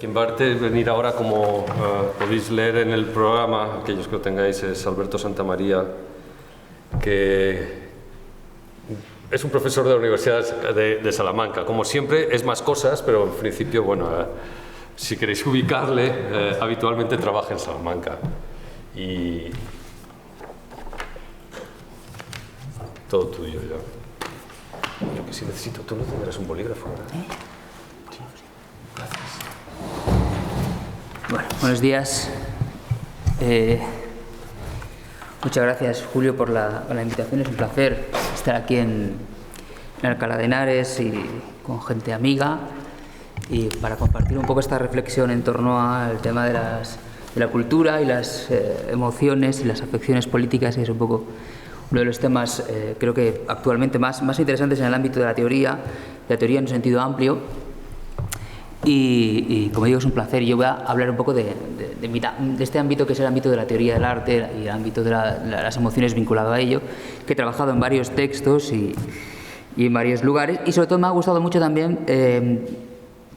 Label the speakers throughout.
Speaker 1: Quien va a venir ahora, como podéis leer en el programa, aquellos que lo tengáis, es Alberto Santamaría, que es un profesor de la Universidad de Salamanca. Como siempre, es más cosas, pero en principio, bueno, si queréis ubicarle, habitualmente trabaja en Salamanca. Y todo tuyo ya. Yo que si necesito, tú no tendrás un bolígrafo, ¿verdad? Sí. Gracias.
Speaker 2: Bueno, buenos días. Muchas gracias, Julio, por la invitación. Es un placer estar aquí en Alcalá de Henares y con gente amiga y para compartir un poco esta reflexión en torno al tema de la cultura y las emociones y las afecciones políticas, que es un poco uno de los temas, creo que actualmente más interesantes en el ámbito de la teoría en un sentido amplio. Y como digo, es un placer. Yo voy a hablar un poco de este ámbito, que es el ámbito de la teoría del arte y el ámbito de las emociones vinculado a ello, que he trabajado en varios textos y en varios lugares. Y sobre todo me ha gustado mucho también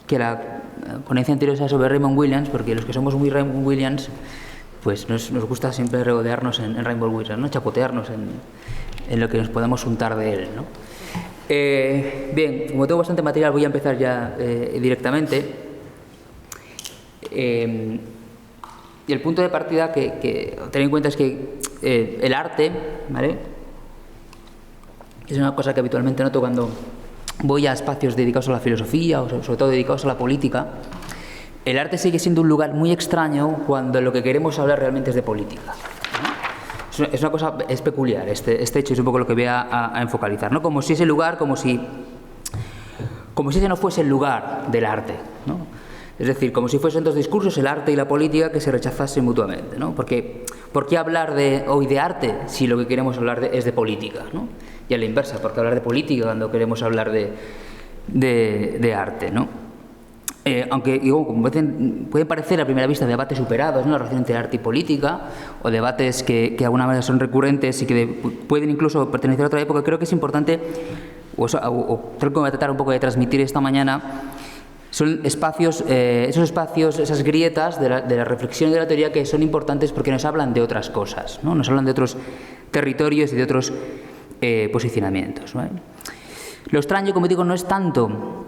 Speaker 2: que la ponencia anterior sea sobre Raymond Williams, porque los que somos muy Raymond Williams, pues nos gusta siempre regodearnos en Raymond Williams, ¿no? Chapotearnos en lo que nos podamos untar de él, ¿no? Bien, como tengo bastante material, voy a empezar ya directamente. Y el punto de partida que tener en cuenta es que el arte, ¿vale?, es una cosa que habitualmente noto cuando voy a espacios dedicados a la filosofía o sobre todo dedicados a la política. El arte sigue siendo un lugar muy extraño cuando lo que queremos hablar realmente es de política. Es una cosa, es peculiar este hecho, es un poco lo que voy a enfocalizar, ¿no? Como si ese lugar, como si ese no fuese el lugar del arte, ¿no? Es decir, como si fuesen dos discursos, el arte y la política, que se rechazasen mutuamente, ¿no? Porque, ¿por qué hablar hoy de arte si lo que queremos hablar es de política, ¿no? Y a la inversa, ¿por qué hablar de política cuando queremos hablar de arte, ¿no? Aunque digo, pueden parecer a primera vista debates superados, ¿no?, la relación entre arte y política, o debates que de alguna manera son recurrentes y que pueden incluso pertenecer a otra época, creo que es importante, o creo que voy a tratar un poco de transmitir esta mañana, son espacios, esas grietas de la reflexión y de la teoría, que son importantes porque nos hablan de otras cosas, ¿no? Nos hablan de otros territorios y de otros posicionamientos, ¿vale? Lo extraño, como digo, no es tanto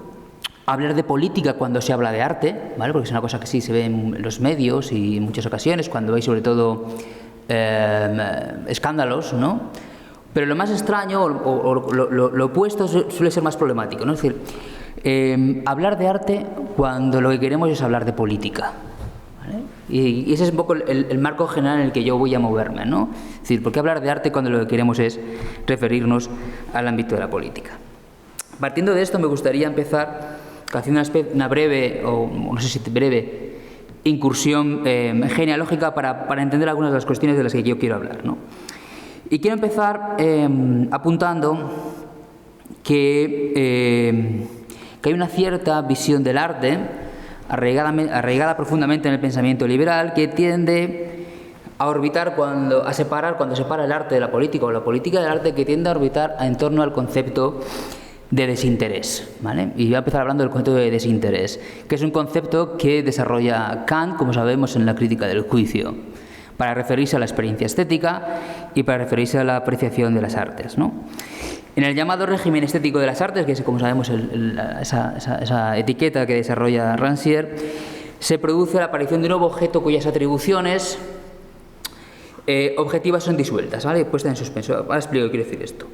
Speaker 2: hablar de política cuando se habla de arte, ¿vale?, porque es una cosa que sí se ve en los medios y en muchas ocasiones, cuando hay sobre todo escándalos, ¿no? Pero lo más extraño o lo opuesto suele ser más problemático, ¿no? Es decir, hablar de arte cuando lo que queremos es hablar de política, ¿vale? Y ese es un poco el marco general en el que yo voy a moverme, ¿no? Es decir, ¿por qué hablar de arte cuando lo que queremos es referirnos al ámbito de la política? Partiendo de esto, me gustaría empezar haciendo una breve, o no sé si breve, incursión genealógica para entender algunas de las cuestiones de las que yo quiero hablar, ¿no? Y quiero empezar apuntando que hay una cierta visión del arte arraigada profundamente en el pensamiento liberal, que tiende a orbitar cuando separa el arte de la política, o la política del arte, que tiende a orbitar en torno al concepto de desinterés, ¿vale? Y voy a empezar hablando del concepto de desinterés, que es un concepto que desarrolla Kant, como sabemos, en la Crítica del Juicio, para referirse a la experiencia estética y para referirse a la apreciación de las artes, ¿no? En el llamado régimen estético de las artes, que es, como sabemos, esa etiqueta que desarrolla Rancière, se produce la aparición de un nuevo objeto cuyas atribuciones objetivas son disueltas, ¿vale?, puestas en suspenso. Ahora explico qué quiere decir esto.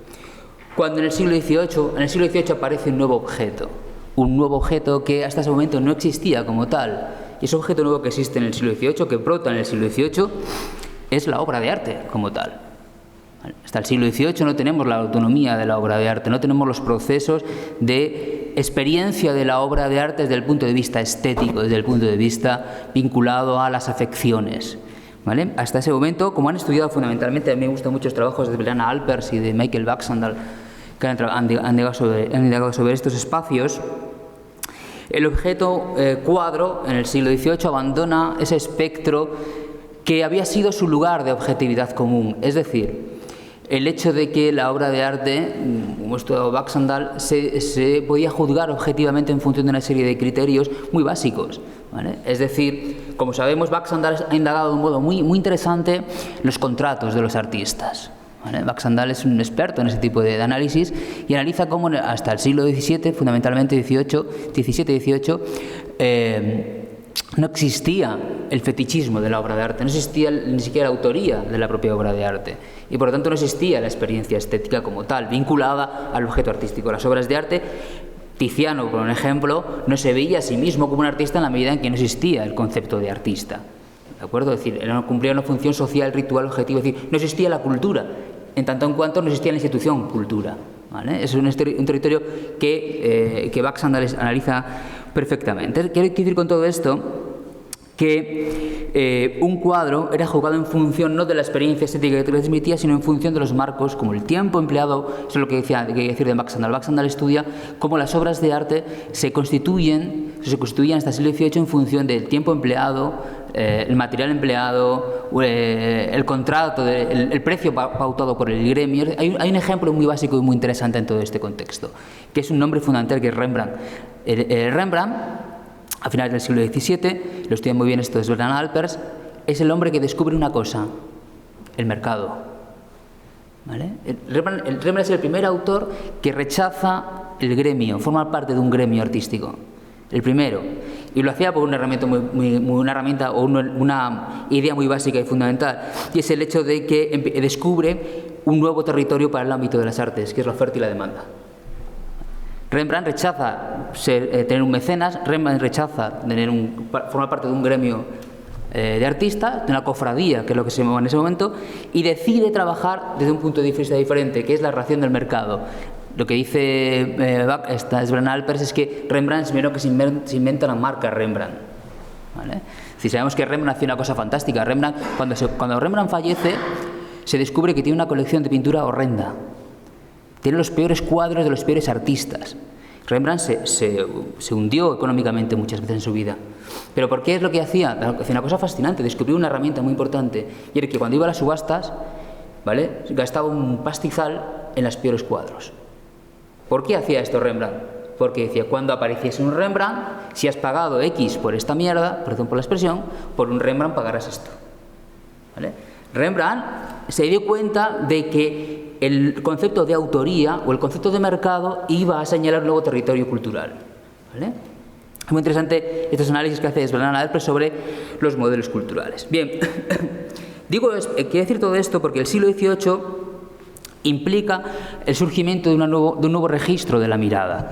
Speaker 2: Cuando en el siglo XVIII aparece un nuevo objeto que hasta ese momento no existía como tal, y ese objeto nuevo que existe en el siglo XVIII, que brota en el siglo XVIII, es la obra de arte como tal. Hasta el siglo XVIII no tenemos la autonomía de la obra de arte, no tenemos los procesos de experiencia de la obra de arte desde el punto de vista estético, desde el punto de vista vinculado a las afecciones, ¿vale? Hasta ese momento, como han estudiado fundamentalmente, a mí me gustan mucho los trabajos de Beliana Alpers y de Michael Baxandall, que han indagado sobre estos espacios, el objeto cuadro en el siglo XVIII abandona ese espectro que había sido su lugar de objetividad común. Es decir, el hecho de que la obra de arte, como estudió Baxandall, se podía juzgar objetivamente en función de una serie de criterios muy básicos, ¿vale? Es decir, como sabemos, Baxandall ha indagado de un modo muy interesante los contratos de los artistas, ¿vale? Baxandall es un experto en ese tipo de análisis y analiza cómo hasta el siglo XVII, fundamentalmente XVII-XVIII, no existía el fetichismo de la obra de arte, no existía ni siquiera la autoría de la propia obra de arte y por lo tanto no existía la experiencia estética como tal, vinculada al objeto artístico. Las obras de arte, Tiziano, por un ejemplo, no se veía a sí mismo como un artista en la medida en que no existía el concepto de artista, ¿de acuerdo? Es decir, cumplía una función social, ritual, objetiva, es decir, no existía la cultura, en tanto en cuanto no existía la institución cultura, ¿vale? Es un territorio que Baxandall analiza perfectamente. Quiero decir con todo esto que un cuadro era juzgado en función no de la experiencia estética que transmitía, sino en función de los marcos, como el tiempo empleado. Eso es lo que quería decir de Baxandall. Baxandall estudia cómo las obras de arte se constituían hasta el siglo XVIII en función del tiempo empleado, el material empleado, el contrato, el precio pautado por el gremio. Hay un ejemplo muy básico y muy interesante en todo este contexto, que es un nombre fundamental, que es Rembrandt. Rembrandt, a finales del siglo XVII, lo estudia muy bien esto de Bernard Alpers, es el hombre que descubre una cosa: el mercado, ¿vale? Rembrandt es el primer autor que rechaza el gremio, forma parte de un gremio artístico, el primero, y lo hacía por una herramienta o una idea muy básica y fundamental, y es el hecho de que descubre un nuevo territorio para el ámbito de las artes, que es la oferta y la demanda. Rembrandt rechaza tener un mecenas, Rembrandt rechaza formar parte de un gremio de artistas, de una cofradía, que es lo que se llama en ese momento, y decide trabajar desde un punto de vista diferente, que es la relación del mercado. Lo que dice Bernard Alpers es que Rembrandt es primero que se inventa la marca Rembrandt, ¿vale? Si sabemos que Rembrandt hacía una cosa fantástica. Cuando Rembrandt fallece, se descubre que tiene una colección de pintura horrenda. Tiene los peores cuadros de los peores artistas. Rembrandt se hundió económicamente muchas veces en su vida. ¿Pero por qué es lo que hacía? Hacía una cosa fascinante, descubrió una herramienta muy importante, y era que cuando iba a las subastas, ¿vale?, gastaba un pastizal en los peores cuadros. ¿Por qué hacía esto Rembrandt? Porque decía, cuando apareciese un Rembrandt, si has pagado X por esta mierda, perdón por la expresión, por un Rembrandt pagarás esto, ¿vale? Rembrandt se dio cuenta de que el concepto de autoría o el concepto de mercado iba a señalar un nuevo territorio cultural, ¿vale? Es muy interesante estos análisis que hace Bernard Alpers sobre los modelos culturales. Bien, quiero decir todo esto porque el siglo XVIII implica el surgimiento de un nuevo registro de la mirada,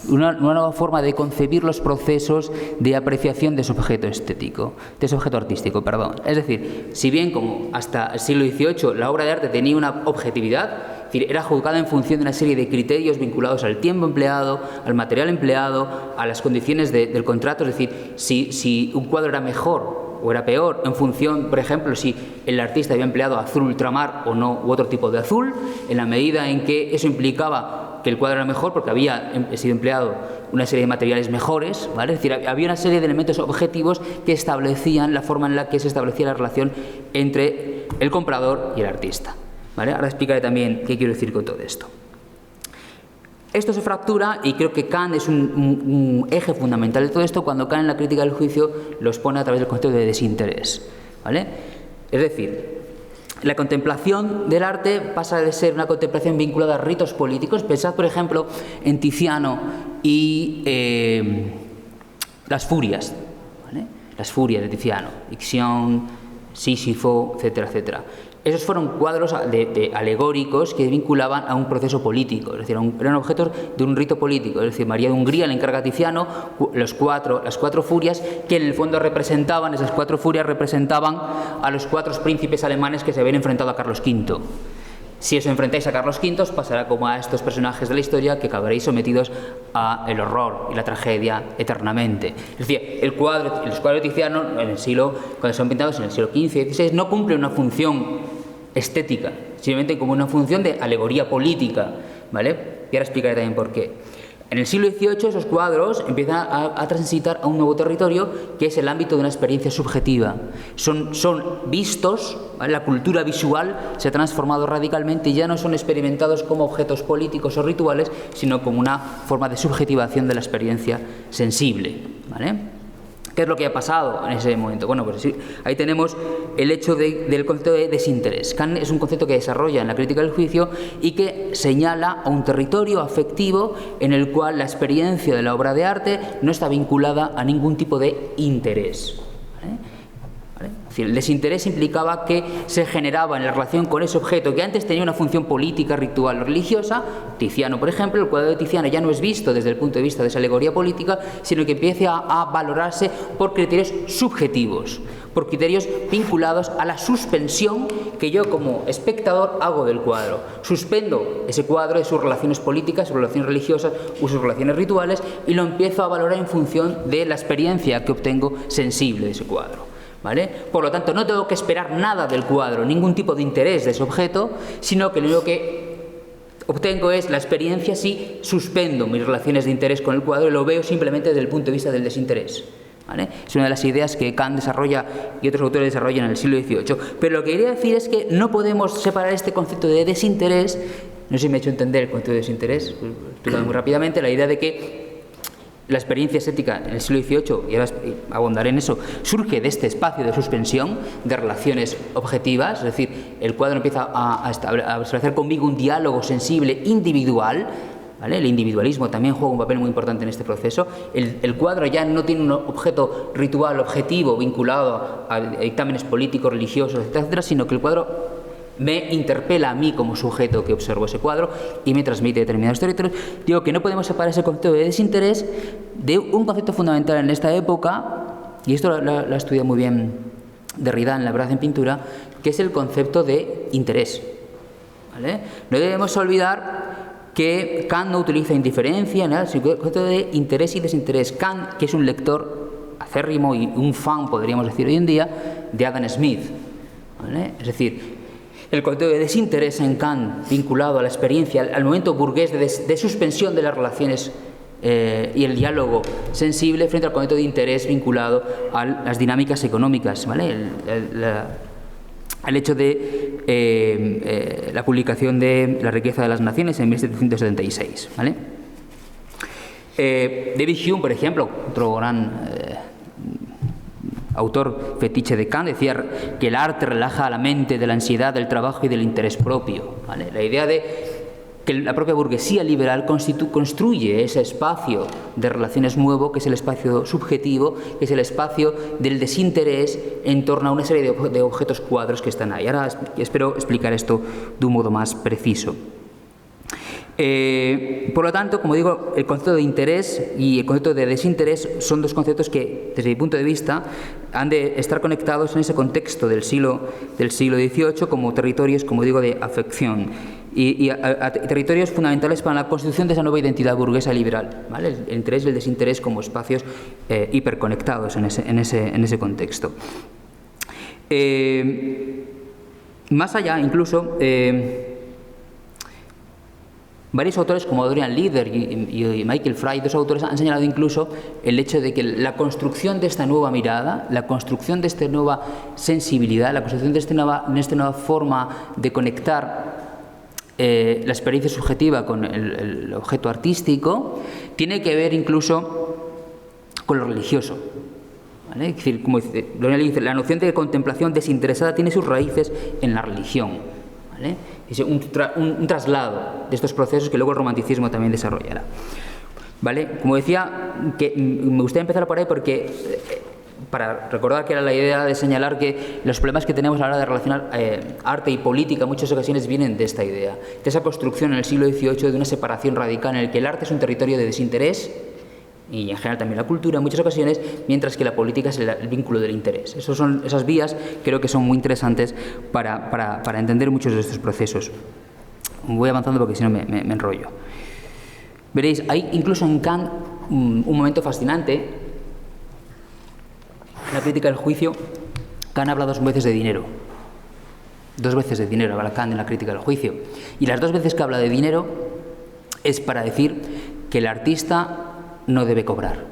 Speaker 2: una nueva forma de concebir los procesos de apreciación de su objeto estético, de su objeto artístico, perdón. Es decir, si bien como hasta el siglo XVIII la obra de arte tenía una objetividad, es decir, era juzgada en función de una serie de criterios vinculados al tiempo empleado, al material empleado, a las condiciones del contrato, es decir, si un cuadro era mejor o era peor en función, por ejemplo, si el artista había empleado azul ultramar o no, u otro tipo de azul, en la medida en que eso implicaba que el cuadro era mejor porque había sido empleado una serie de materiales mejores, ¿vale? Es decir, había una serie de elementos objetivos que establecían la forma en la que se establecía la relación entre el comprador y el artista, ¿vale? Ahora explicaré también qué quiero decir con todo esto. Esto se fractura y creo que Kant es un eje fundamental de todo esto cuando Kant en la crítica del juicio los pone a través del concepto de desinterés, ¿vale? Es decir, la contemplación del arte pasa de ser una contemplación vinculada a ritos políticos. Pensad, por ejemplo, en Tiziano y las furias, ¿vale? Las furias de Tiziano, Ixion, Sísifo, etcétera, etcétera. Esos fueron cuadros alegóricos que vinculaban a un proceso político, es decir, eran objetos de un rito político. Es decir, María de Hungría le encarga a Tiziano las cuatro furias, que en el fondo representaban, esas cuatro furias representaban a los cuatro príncipes alemanes que se habían enfrentado a Carlos V. Si os enfrentáis a Carlos V, os pasará como a estos personajes de la historia, que acabaréis sometidos al horror y la tragedia eternamente. Es decir, los cuadros de Tiziano, cuando son pintados en el siglo XV y XVI, no cumplen una función estética, simplemente como una función de alegoría política, ¿vale? Y ahora explicaré también por qué. En el siglo XVIII esos cuadros empiezan a transitar a un nuevo territorio que es el ámbito de una experiencia subjetiva. Son vistos, ¿vale? La cultura visual se ha transformado radicalmente y ya no son experimentados como objetos políticos o rituales, sino como una forma de subjetivación de la experiencia sensible, ¿vale? ¿Qué es lo que ha pasado en ese momento? Bueno, pues sí, ahí tenemos el hecho del concepto de desinterés. Kant es un concepto que desarrolla en la crítica del juicio y que señala a un territorio afectivo en el cual la experiencia de la obra de arte no está vinculada a ningún tipo de interés. ¿Vale? Es decir, el desinterés implicaba que se generaba en la relación con ese objeto que antes tenía una función política, ritual o religiosa. Tiziano, por ejemplo, el cuadro de Tiziano ya no es visto desde el punto de vista de esa alegoría política, sino que empieza a valorarse por criterios subjetivos, por criterios vinculados a la suspensión que yo como espectador hago del cuadro. Suspendo ese cuadro de sus relaciones políticas, sus relaciones religiosas o sus relaciones rituales y lo empiezo a valorar en función de la experiencia que obtengo sensible de ese cuadro. ¿Vale? Por lo tanto, no tengo que esperar nada del cuadro, ningún tipo de interés de ese objeto, sino que lo único que obtengo es la experiencia si suspendo mis relaciones de interés con el cuadro y lo veo simplemente desde el punto de vista del desinterés. ¿Vale? Es una de las ideas que Kant desarrolla y otros autores desarrollan en el siglo XVIII. Pero lo que quería decir es que no podemos separar este concepto de desinterés. No sé si me he hecho entender el concepto de desinterés, explicando muy rápidamente la idea de que la experiencia estética en el siglo XVIII, y ahora abondaré en eso, surge de este espacio de suspensión de relaciones objetivas, es decir, el cuadro empieza a establecer conmigo un diálogo sensible individual, ¿vale? El individualismo también juega un papel muy importante en este proceso. El cuadro ya no tiene un objeto ritual, objetivo, vinculado a dictámenes políticos, religiosos, etcétera, sino que el cuadro me interpela a mí como sujeto que observo ese cuadro y me transmite determinados territorios. Digo que no podemos separar ese concepto de desinterés de un concepto fundamental en esta época, y esto lo ha estudiado muy bien Derrida en La verdad en pintura, que es el concepto de interés. ¿Vale? No debemos olvidar que Kant no utiliza indiferencia, sino el concepto de interés y desinterés. Kant, que es un lector acérrimo y un fan, podríamos decir hoy en día, de Adam Smith. ¿Vale? Es decir, el concepto de desinterés en Kant vinculado a la experiencia, al momento burgués de suspensión de las relaciones y el diálogo sensible frente al concepto de interés vinculado a las dinámicas económicas, ¿vale? El hecho de la publicación de La riqueza de las naciones en 1776, ¿vale? David Hume, por ejemplo, otro gran autor fetiche de Kant, decía que el arte relaja la mente de la ansiedad, del trabajo y del interés propio, ¿vale? La idea de que la propia burguesía liberal construye ese espacio de relaciones nuevo, que es el espacio subjetivo, que es el espacio del desinterés en torno a una serie de objetos cuadros que están ahí. Ahora espero explicar esto de un modo más preciso. Por lo tanto, como digo, el concepto de interés y el concepto de desinterés son dos conceptos que, desde mi punto de vista, han de estar conectados en ese contexto del siglo XVIII como territorios, como digo, de afección y territorios fundamentales para la constitución de esa nueva identidad burguesa liberal, ¿vale? El interés y el desinterés como espacios hiperconectados en ese contexto. Más allá, incluso, varios autores como Dorian Leader y Michael Fry, dos autores, han señalado incluso el hecho de que la construcción de esta nueva mirada, la construcción de esta nueva sensibilidad, la construcción de esta nueva forma de conectar la experiencia subjetiva con el objeto artístico, tiene que ver incluso con lo religioso. ¿Vale? Es decir, como dice Dorian Leader, la noción de contemplación desinteresada tiene sus raíces en la religión. ¿Vale? Es un traslado de estos procesos que luego el romanticismo también desarrollará. ¿Vale? Como decía, que me gustaría empezar por ahí porque para recordar que era la idea de señalar que los problemas que tenemos a la hora de relacionar arte y política en muchas ocasiones vienen de esta idea, de esa construcción en el siglo XVIII de una separación radical en el que el arte es un territorio de desinterés y en general también la cultura en muchas ocasiones, mientras que la política es el vínculo del interés. Esas vías creo que son muy interesantes para entender muchos de estos procesos. Voy avanzando porque si no me enrollo. Veréis, hay incluso en Kant un momento fascinante. En la crítica del juicio, Kant habla dos veces de dinero. Dos veces de dinero habla Kant en la crítica del juicio. Y las dos veces que habla de dinero es para decir que el artista no debe cobrar,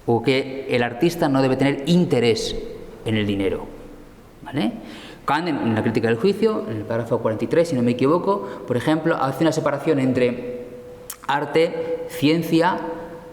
Speaker 2: o que el artista no debe tener interés en el dinero, ¿vale? Kant, en la crítica del juicio, en el párrafo 43, si no me equivoco, por ejemplo, hace una separación entre arte, ciencia,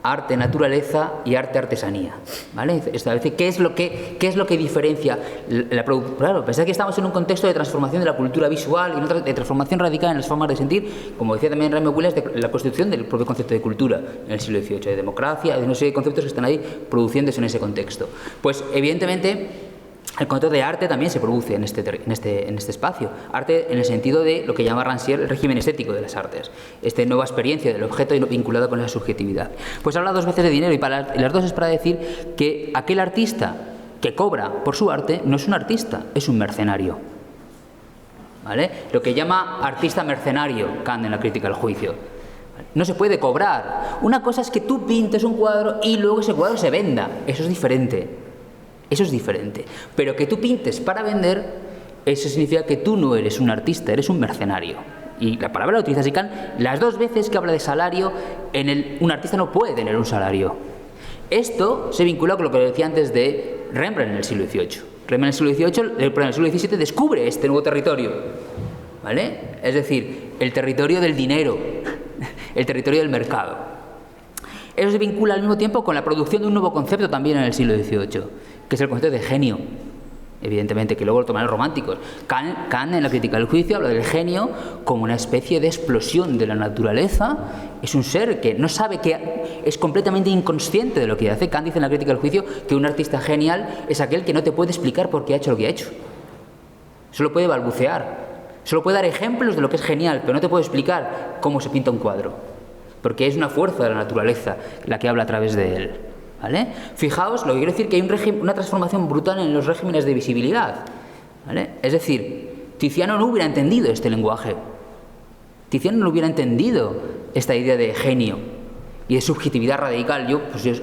Speaker 2: arte, naturaleza y arte, artesanía, ¿vale? Establece qué es lo que diferencia la producción. Claro, pensad que estamos en un contexto de transformación de la cultura visual y de transformación radical en las formas de sentir, como decía también Raymond Williams, de la constitución del propio concepto de cultura en el siglo XVIII, de democracia, de una serie de conceptos que están ahí produciéndose en ese contexto. Pues evidentemente el concepto de arte también se produce en este espacio. Arte en el sentido de lo que llama Rancière el régimen estético de las artes. Esta nueva experiencia del objeto vinculada con la subjetividad. Pues habla dos veces de dinero y las dos es para decir que aquel artista que cobra por su arte no es un artista, es un mercenario, ¿vale? Lo que llama artista mercenario Kant en la crítica del juicio. No se puede cobrar. Una cosa es que tú pintes un cuadro y luego ese cuadro se venda. Eso es diferente. Eso es diferente. Pero que tú pintes para vender, eso significa que tú no eres un artista, eres un mercenario. Y la palabra la utiliza Kant las dos veces que habla de salario. Un artista no puede tener un salario. Esto se vincula con lo que decía antes de Rembrandt en el siglo XVIII. Rembrandt en el siglo XVIII, en el siglo XVII descubre este nuevo territorio, ¿vale? Es decir, el territorio del dinero, el territorio del mercado. Eso se vincula al mismo tiempo con la producción de un nuevo concepto también en el siglo XVIII, que es el concepto de genio, evidentemente, que luego lo toman los románticos. Kant en la crítica del juicio habla del genio como una especie de explosión de la naturaleza. Es un ser que no sabe, que es completamente inconsciente de lo que hace. Kant dice en la crítica del juicio que un artista genial es aquel que no te puede explicar por qué ha hecho lo que ha hecho. Solo puede balbucear, solo puede dar ejemplos de lo que es genial, pero no te puede explicar cómo se pinta un cuadro, porque es una fuerza de la naturaleza la que habla a través de él, ¿vale? Fijaos, lo que quiero decir que hay una transformación brutal en los regímenes de visibilidad, ¿vale? Es decir, Tiziano no hubiera entendido este lenguaje. Tiziano no hubiera entendido esta idea de genio y de subjetividad radical.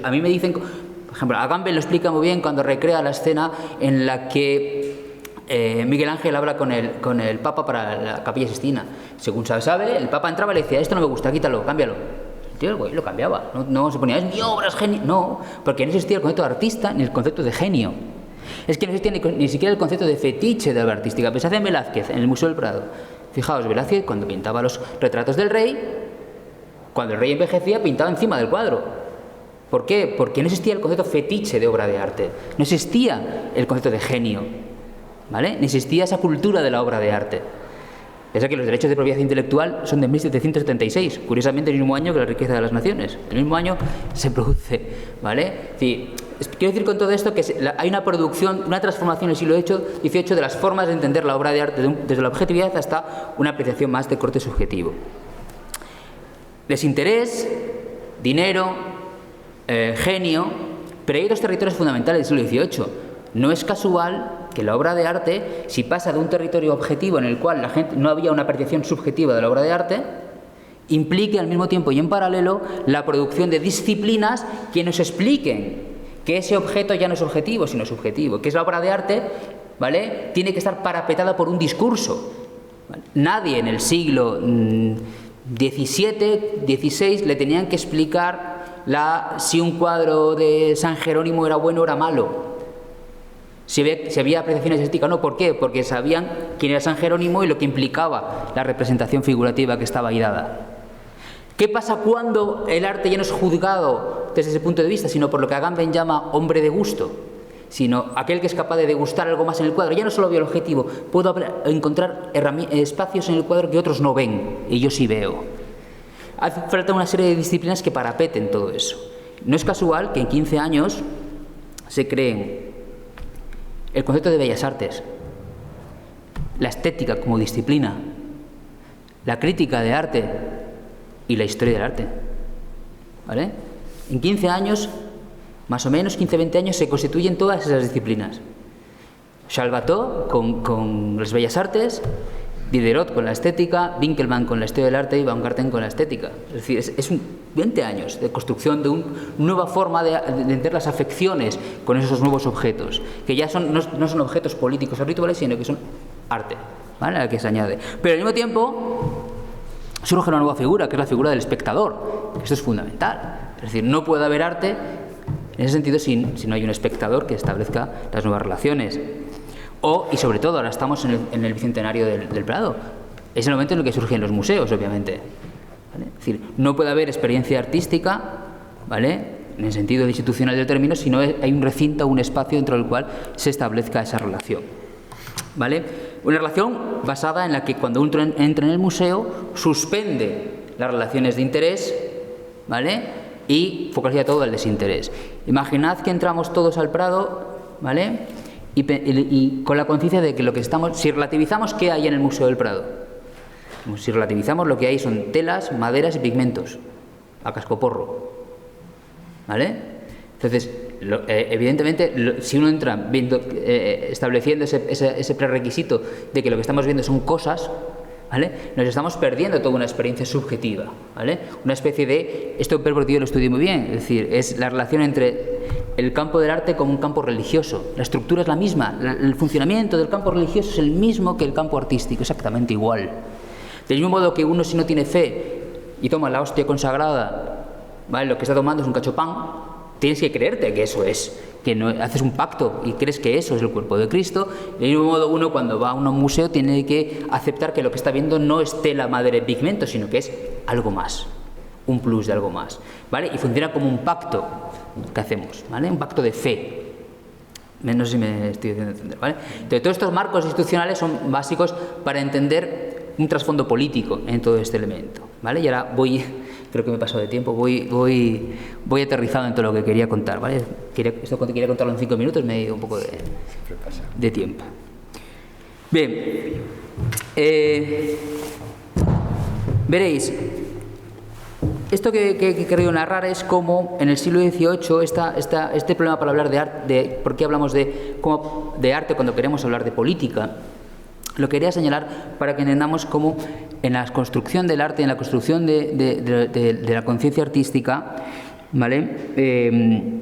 Speaker 2: A mí me dicen, por ejemplo, Agamben lo explica muy bien cuando recrea la escena en la que Miguel Ángel habla con el Papa para la Capilla Sixtina. Según sabe, el Papa entraba y le decía: esto no me gusta, quítalo, cámbialo. El tío, el güey, lo cambiaba. No se ponía, es mi obra, es genio. No, porque no existía el concepto de artista ni el concepto de genio. Es que no existía ni siquiera el concepto de fetiche de obra artística. Pensad en Velázquez, en el Museo del Prado. Fijaos, Velázquez, cuando pintaba los retratos del rey, cuando el rey envejecía, pintaba encima del cuadro. ¿Por qué? Porque no existía el concepto fetiche de obra de arte. No existía el concepto de genio, ¿vale? Ni existía esa cultura de la obra de arte. Piensa que los derechos de propiedad intelectual son de 1776, curiosamente el mismo año que la riqueza de las naciones. El mismo año se produce, ¿vale? Sí, quiero decir con todo esto que hay una producción, una transformación en el siglo XVIII de las formas de entender la obra de arte, desde la objetividad hasta una apreciación más de corte subjetivo. Desinterés, dinero, genio, pero hay dos territorios fundamentales del siglo XVIII. No es casual que la obra de arte, si pasa de un territorio objetivo en el cual la gente no había una apreciación subjetiva de la obra de arte, implique al mismo tiempo y en paralelo la producción de disciplinas que nos expliquen que ese objeto ya no es objetivo, sino subjetivo, que es la obra de arte, ¿vale? Tiene que estar parapetada por un discurso, ¿vale? Nadie en el siglo XVII, XVI le tenían que explicar si un cuadro de San Jerónimo era bueno o era malo. Si había apreciaciones estéticas, no. ¿Por qué? Porque sabían quién era San Jerónimo y lo que implicaba la representación figurativa que estaba ahí dada. ¿Qué pasa cuando el arte ya no es juzgado desde ese punto de vista, sino por lo que Agamben llama hombre de gusto? Sino aquel que es capaz de degustar algo más en el cuadro. Ya no solo veo el objetivo, puedo encontrar espacios en el cuadro que otros no ven y yo sí veo. Hace falta una serie de disciplinas que parapeten todo eso. No es casual que en 15 años se creen el concepto de bellas artes, la estética como disciplina, la crítica de arte y la historia del arte, ¿vale? En 15 años, más o menos 15-20 años, se constituyen todas esas disciplinas. Charles con las bellas artes, Diderot con la estética, Winkelmann con la historia del arte y Baumgarten con la estética. Es decir, es 20 años de construcción de una nueva forma de entender las afecciones con esos nuevos objetos, que ya no son objetos políticos o rituales, sino que son arte, ¿vale? A la que se añade. Pero al mismo tiempo, surge una nueva figura, que es la figura del espectador. Esto es fundamental. Es decir, no puede haber arte en ese sentido si no hay un espectador que establezca las nuevas relaciones. Y sobre todo, ahora estamos en el bicentenario del Prado. Es el momento en el que surgen los museos, obviamente. ¿Vale? Es decir, no puede haber experiencia artística, ¿vale?, en el sentido institucional del término, si no hay un recinto, un espacio dentro del cual se establezca esa relación. ¿Vale? Una relación basada en la que cuando uno entra en el museo suspende las relaciones de interés, ¿vale?, y focaliza todo el desinterés. Imaginad que entramos todos al Prado, ¿vale?, y con la conciencia de que lo que estamos, si relativizamos qué hay en el Museo del Prado, si relativizamos, lo que hay son telas, maderas y pigmentos a cascoporro, ¿vale? Entonces, evidentemente, si uno entra estableciendo ese prerequisito de que lo que estamos viendo son cosas, ¿vale?, nos estamos perdiendo toda una experiencia subjetiva, ¿vale? Una especie de, esto Pedro Portillo lo estudió muy bien, es decir, es la relación entre el campo del arte como un campo religioso. La estructura es la misma, el funcionamiento del campo religioso es el mismo que el campo artístico, exactamente igual. Del mismo modo que uno, si no tiene fe y toma la hostia consagrada, ¿vale?, lo que está tomando es un cachopán, tienes que creerte que eso es, que no haces un pacto y crees que eso es el cuerpo de Cristo. Del mismo modo, uno cuando va a un museo tiene que aceptar que lo que está viendo no es tela, madera y pigmento, sino que es algo más, un plus de algo más, ¿vale? Y funciona como un pacto que hacemos, ¿vale? Un pacto de fe. No sé si me estoy haciendo entender, ¿vale? Entonces, todos estos marcos institucionales son básicos para entender un trasfondo político en todo este elemento, ¿vale? Y ahora creo que me he pasado de tiempo, voy aterrizado en todo lo que quería contar, ¿vale? Esto quería contarlo en 5 minutos, me he ido un poco de tiempo. Bien, veréis, esto que he querido narrar es cómo en el siglo XVIII este problema para hablar de arte, ¿por qué hablamos de arte cuando queremos hablar de política? Lo quería señalar para que entendamos cómo en la construcción del arte, en la construcción de la conciencia artística, ¿vale?,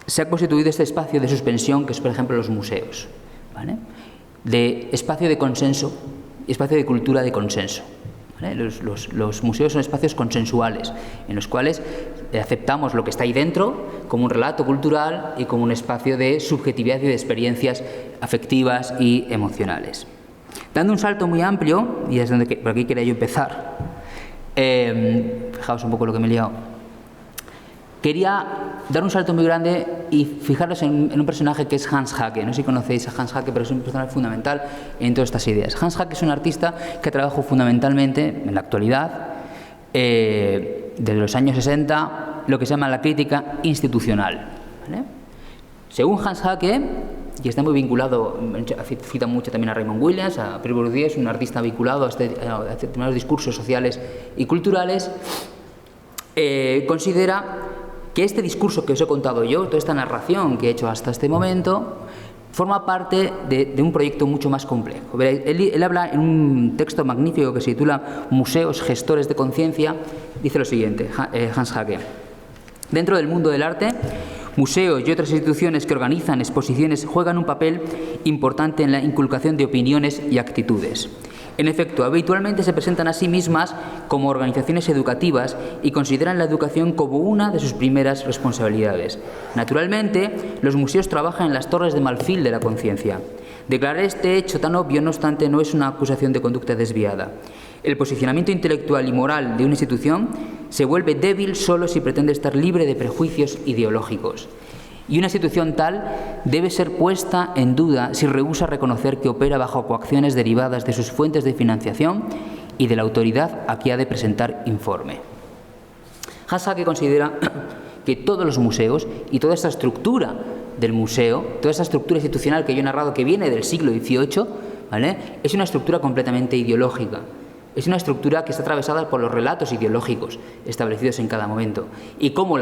Speaker 2: se ha constituido este espacio de suspensión que es, por ejemplo, los museos, ¿vale?, de espacio de consenso, espacio de cultura de consenso. ¿Vale? Los museos son espacios consensuales en los cuales aceptamos lo que está ahí dentro como un relato cultural y como un espacio de subjetividad y de experiencias afectivas y emocionales. Dando un salto muy amplio, y es por aquí quería yo empezar, fijaos un poco lo que me he liado, quería dar un salto muy grande y fijaros en un personaje que es Hans Haacke. No sé si conocéis a Hans Haacke, pero es un personaje fundamental en todas estas ideas. Hans Haacke es un artista que trabajó fundamentalmente en la actualidad, desde los años 60, lo que se llama la crítica institucional, ¿vale? Según Hans Haacke, y está muy vinculado, cita mucho también a Raymond Williams, a Pierre Bourdieu, es un artista vinculado a determinados discursos sociales y culturales, considera que este discurso que os he contado yo, toda esta narración que he hecho hasta este momento, forma parte de un proyecto mucho más complejo. Él habla en un texto magnífico que se titula Museos, gestores de conciencia, dice lo siguiente, Hans Haacke: dentro del mundo del arte, museos y otras instituciones que organizan exposiciones juegan un papel importante en la inculcación de opiniones y actitudes. En efecto, habitualmente se presentan a sí mismas como organizaciones educativas y consideran la educación como una de sus primeras responsabilidades. Naturalmente, los museos trabajan en las torres de marfil de la conciencia. Declarar este hecho tan obvio, no obstante, no es una acusación de conducta desviada. El posicionamiento intelectual y moral de una institución se vuelve débil solo si pretende estar libre de prejuicios ideológicos. Y una institución tal debe ser puesta en duda si rehúsa reconocer que opera bajo coacciones derivadas de sus fuentes de financiación y de la autoridad a que ha de presentar informe. Hans Haacke considera que todos los museos y toda esta estructura del museo, toda esta estructura institucional que yo he narrado que viene del siglo XVIII, ¿vale?, es una estructura completamente ideológica. Es una estructura que está atravesada por los relatos ideológicos establecidos en cada momento. Y como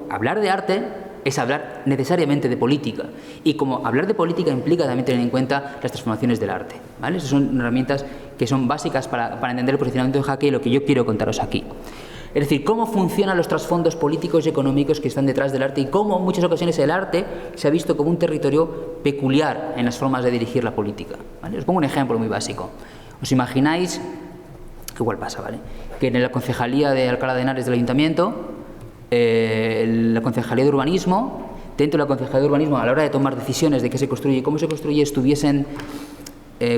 Speaker 2: hablar de arte es hablar necesariamente de política. Y como hablar de política implica también tener en cuenta las transformaciones del arte, ¿vale? Esas son herramientas que son básicas para entender el posicionamiento de Haacke y lo que yo quiero contaros aquí. Es decir, cómo funcionan los trasfondos políticos y económicos que están detrás del arte y cómo en muchas ocasiones el arte se ha visto como un territorio peculiar en las formas de dirigir la política, ¿vale? Os pongo un ejemplo muy básico. ¿Os imagináis igual pasa, ¿vale? Que en la concejalía de Alcalá de Henares del Ayuntamiento, la concejalía de urbanismo, dentro de la concejalía de urbanismo, a la hora de tomar decisiones de qué se construye y cómo se construye, estuviesen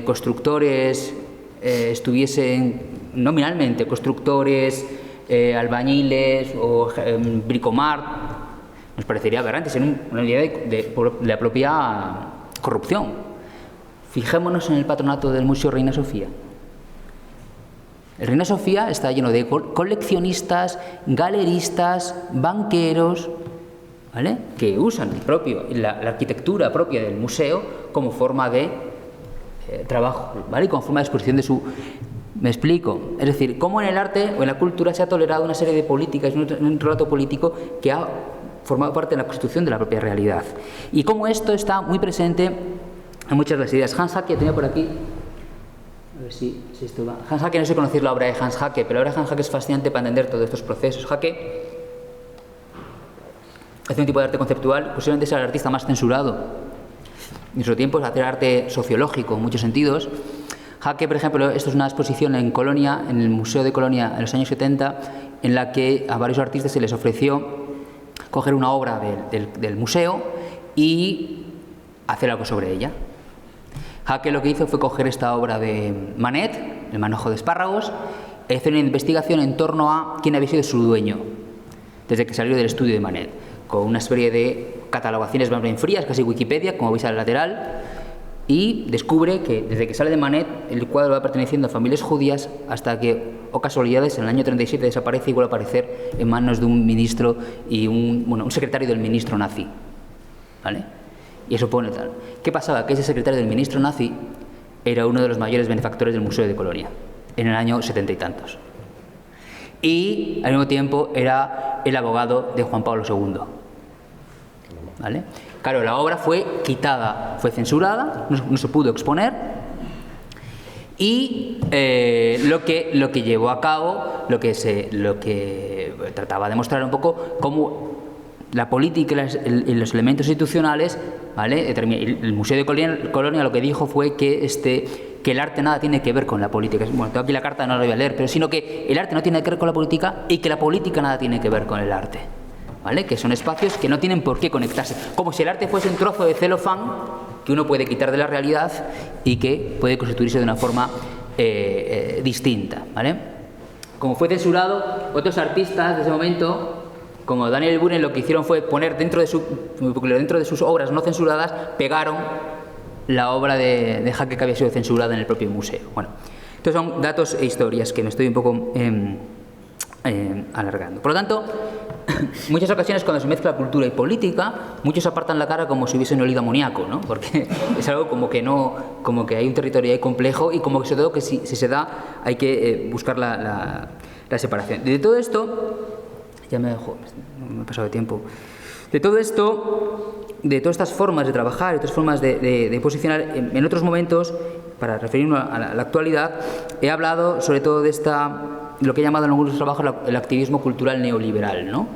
Speaker 2: constructores, estuviesen nominalmente constructores, albañiles o bricomart, nos parecería aberrante, ser una idea de la propia corrupción. Fijémonos en el patronato del Museo Reina Sofía. El Reina Sofía está lleno de coleccionistas, galeristas, banqueros, ¿vale?, que usan la arquitectura propia del museo como forma de trabajo, ¿vale?, y como forma de exposición de su... Me explico. Es decir, cómo en el arte o en la cultura se ha tolerado una serie de políticas, un relato político que ha formado parte de la constitución de la propia realidad. Y cómo esto está muy presente en muchas de las ideas. Hans Haacke tenía por aquí... A ver si esto va. Hans Haacke, no sé conocer la obra de Hans Haacke, pero la obra de Hans Haacke es fascinante para entender todos estos procesos. Haacke hace un tipo de arte conceptual, posiblemente sea el artista más censurado en su tiempo, es hacer arte sociológico en muchos sentidos. Haacke, por ejemplo, esto es una exposición en Colonia, en el Museo de Colonia en los años 70, en la que a varios artistas se les ofreció coger una obra del museo y hacer algo sobre ella. Haacke lo que hizo fue coger esta obra de Manet, El manojo de espárragos, y hacer una investigación en torno a quién había sido su dueño desde que salió del estudio de Manet, con una serie de catalogaciones más bien frías, casi Wikipedia, como veis al lateral, y descubre que desde que sale de Manet el cuadro va perteneciendo a familias judías hasta que, o casualidades, en el año 37 desaparece y vuelve a aparecer en manos de un ministro y un secretario del ministro nazi, ¿vale? Y eso pone tal. ¿Qué pasaba? Que ese secretario del ministro nazi era uno de los mayores benefactores del Museo de Colonia en el año 70 y tantos. Y al mismo tiempo era el abogado de Juan Pablo II, ¿vale? Claro, la obra fue quitada, fue censurada, no se pudo exponer, y lo que llevó a cabo, lo que trataba de mostrar un poco cómo la política y los elementos institucionales, ¿vale? El Museo de Colonia lo que dijo fue que el arte nada tiene que ver con la política. Bueno, tengo aquí la carta, no la voy a leer, pero sino que el arte no tiene que ver con la política y que la política nada tiene que ver con el arte, ¿vale? Que son espacios que no tienen por qué conectarse, como si el arte fuese un trozo de celofán que uno puede quitar de la realidad y que puede constituirse de una forma distinta, ¿vale? Como fue censurado, otros artistas de ese momento, como Daniel Buren, lo que hicieron fue poner dentro de sus obras no censuradas, pegaron la obra de Haacke que había sido censurada en el propio museo. Bueno, estos son datos e historias que me estoy un poco alargando. Por lo tanto, en muchas ocasiones cuando se mezcla cultura y política, muchos apartan la cara como si hubiesen olido amoníaco, ¿no? Porque es algo como que hay un territorio ahí complejo y como que sobre todo que si se da hay que buscar la separación. De todo esto, ya me he pasado de tiempo. De todo esto, de todas estas formas de trabajar, de todas formas de posicionar, en otros momentos, para referirme a la actualidad, he hablado sobre todo de lo que he llamado en algunos trabajos el activismo cultural neoliberal, ¿no?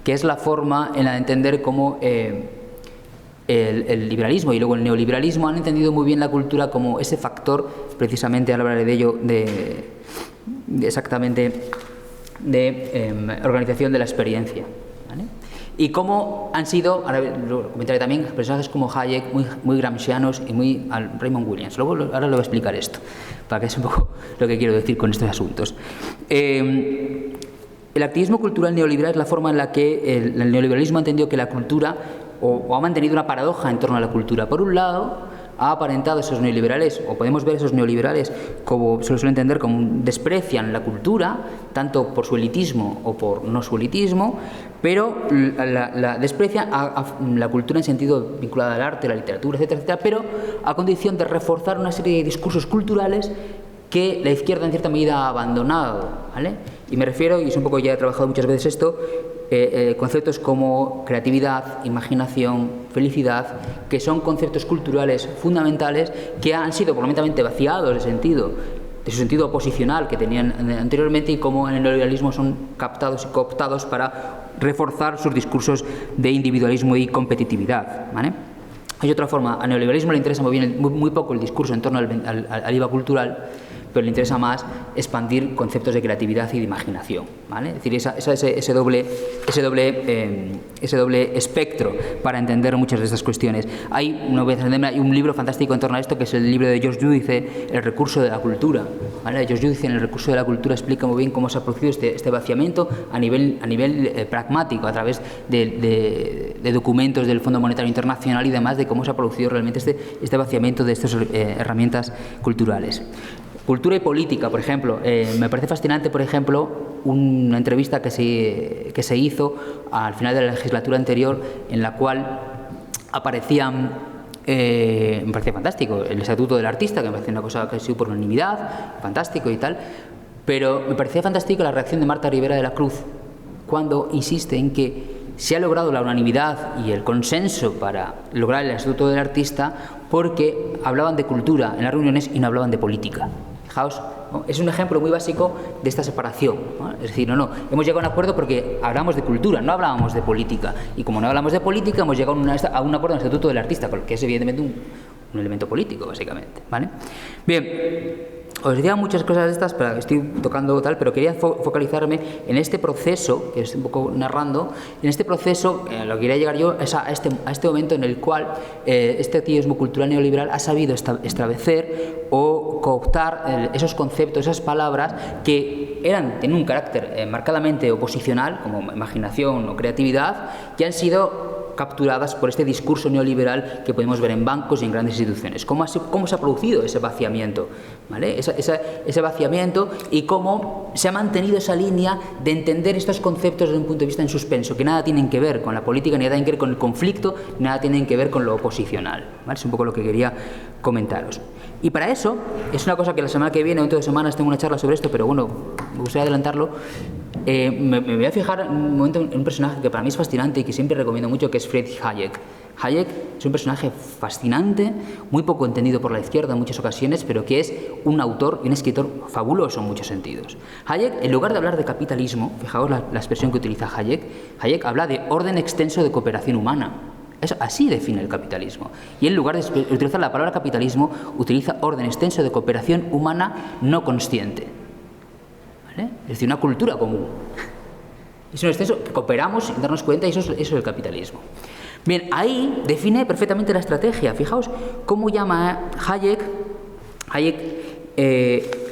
Speaker 2: Que es la forma en la de entender cómo el liberalismo y luego el neoliberalismo han entendido muy bien la cultura como ese factor, precisamente hablaré de ello, exactamente de organización de la experiencia, ¿vale? Y cómo han sido, ahora lo comentaré también, personajes como Hayek, muy gramscianos y muy Raymond Williams. Ahora lo voy a explicar esto, para que es un poco lo que quiero decir con estos asuntos. El activismo cultural neoliberal es la forma en la que el neoliberalismo ha entendido que la cultura, o ha mantenido una paradoja en torno a la cultura. Por un lado, ha aparentado esos neoliberales, o podemos ver esos neoliberales como se lo suele entender, como desprecian la cultura, tanto por su elitismo o por no su elitismo, pero la desprecian a la cultura en sentido vinculado al arte, la literatura, etcétera, etcétera, pero a condición de reforzar una serie de discursos culturales que la izquierda en cierta medida ha abandonado, ¿vale? Y me refiero, y es un poco, ya he trabajado muchas veces esto, conceptos como creatividad, imaginación, felicidad, que son conceptos culturales fundamentales que han sido completamente vaciados de su sentido oposicional que tenían anteriormente, y como en el neoliberalismo son captados y cooptados para reforzar sus discursos de individualismo y competitividad, ¿vale? Hay otra forma, al neoliberalismo le interesa muy poco el discurso en torno al IVA cultural, pero le interesa más expandir conceptos de creatividad y de imaginación, ¿vale? Es decir, ese doble espectro para entender muchas de estas cuestiones. Hay un libro fantástico en torno a esto, que es el libro de George Giudice, El recurso de la cultura, ¿vale? George Giudice, en El recurso de la cultura, explica muy bien cómo se ha producido este vaciamiento a nivel pragmático, a través de documentos del Fondo Monetario Internacional y demás, de cómo se ha producido realmente este vaciamiento de estas herramientas culturales. Cultura y política, por ejemplo. Me parece fascinante, por ejemplo, una entrevista que se hizo al final de la legislatura anterior, en la cual aparecían, me parecía fantástico, el Estatuto del Artista, que me parece una cosa que ha sido por unanimidad, fantástico y tal, pero me parecía fantástico la reacción de Marta Ribera de la Cruz, cuando insiste en que se ha logrado la unanimidad y el consenso para lograr el Estatuto del Artista porque hablaban de cultura en las reuniones y no hablaban de política. Fijaos, ¿no? Es un ejemplo muy básico de esta separación, ¿no? Es decir, hemos llegado a un acuerdo porque hablamos de cultura, no hablábamos de política. Y como no hablamos de política, hemos llegado a un acuerdo en el Estatuto del Artista, que es evidentemente un elemento político, básicamente, ¿vale? Bien. Os decía muchas cosas de estas, pero estoy tocando tal, pero quería focalizarme en este proceso, que estoy un poco narrando, en este proceso, lo que quería llegar yo es a este momento en el cual este activismo cultural neoliberal ha sabido establecer o cooptar esos conceptos, esas palabras que tienen un carácter marcadamente oposicional, como imaginación o creatividad, que han sido capturadas por este discurso neoliberal que podemos ver en bancos y en grandes instituciones. ¿Cómo se ha producido ese vaciamiento? ¿Vale? Ese vaciamiento y cómo se ha mantenido esa línea de entender estos conceptos desde un punto de vista en suspenso, que nada tienen que ver con la política, ni nada tienen que ver con el conflicto, ni nada tienen que ver con lo oposicional, ¿vale? Es un poco lo que quería comentaros. Y para eso, es una cosa que la semana que viene, dentro de 2 semanas, tengo una charla sobre esto, pero bueno, me gustaría adelantarlo. Me voy a fijar un momento en un personaje que para mí es fascinante y que siempre recomiendo mucho, que es Friedrich Hayek. Hayek es un personaje fascinante, muy poco entendido por la izquierda en muchas ocasiones, pero que es un autor y un escritor fabuloso en muchos sentidos. Hayek, en lugar de hablar de capitalismo, fijaos la expresión que utiliza Hayek habla de orden extenso de cooperación humana. Así define el capitalismo. Y en lugar de utilizar la palabra capitalismo, utiliza orden extenso de cooperación humana no consciente. ¿Vale? Es decir, una cultura común. Es un exceso que cooperamos sin darnos cuenta, y eso es el capitalismo. Bien, ahí define perfectamente la estrategia. Fijaos cómo llama Hayek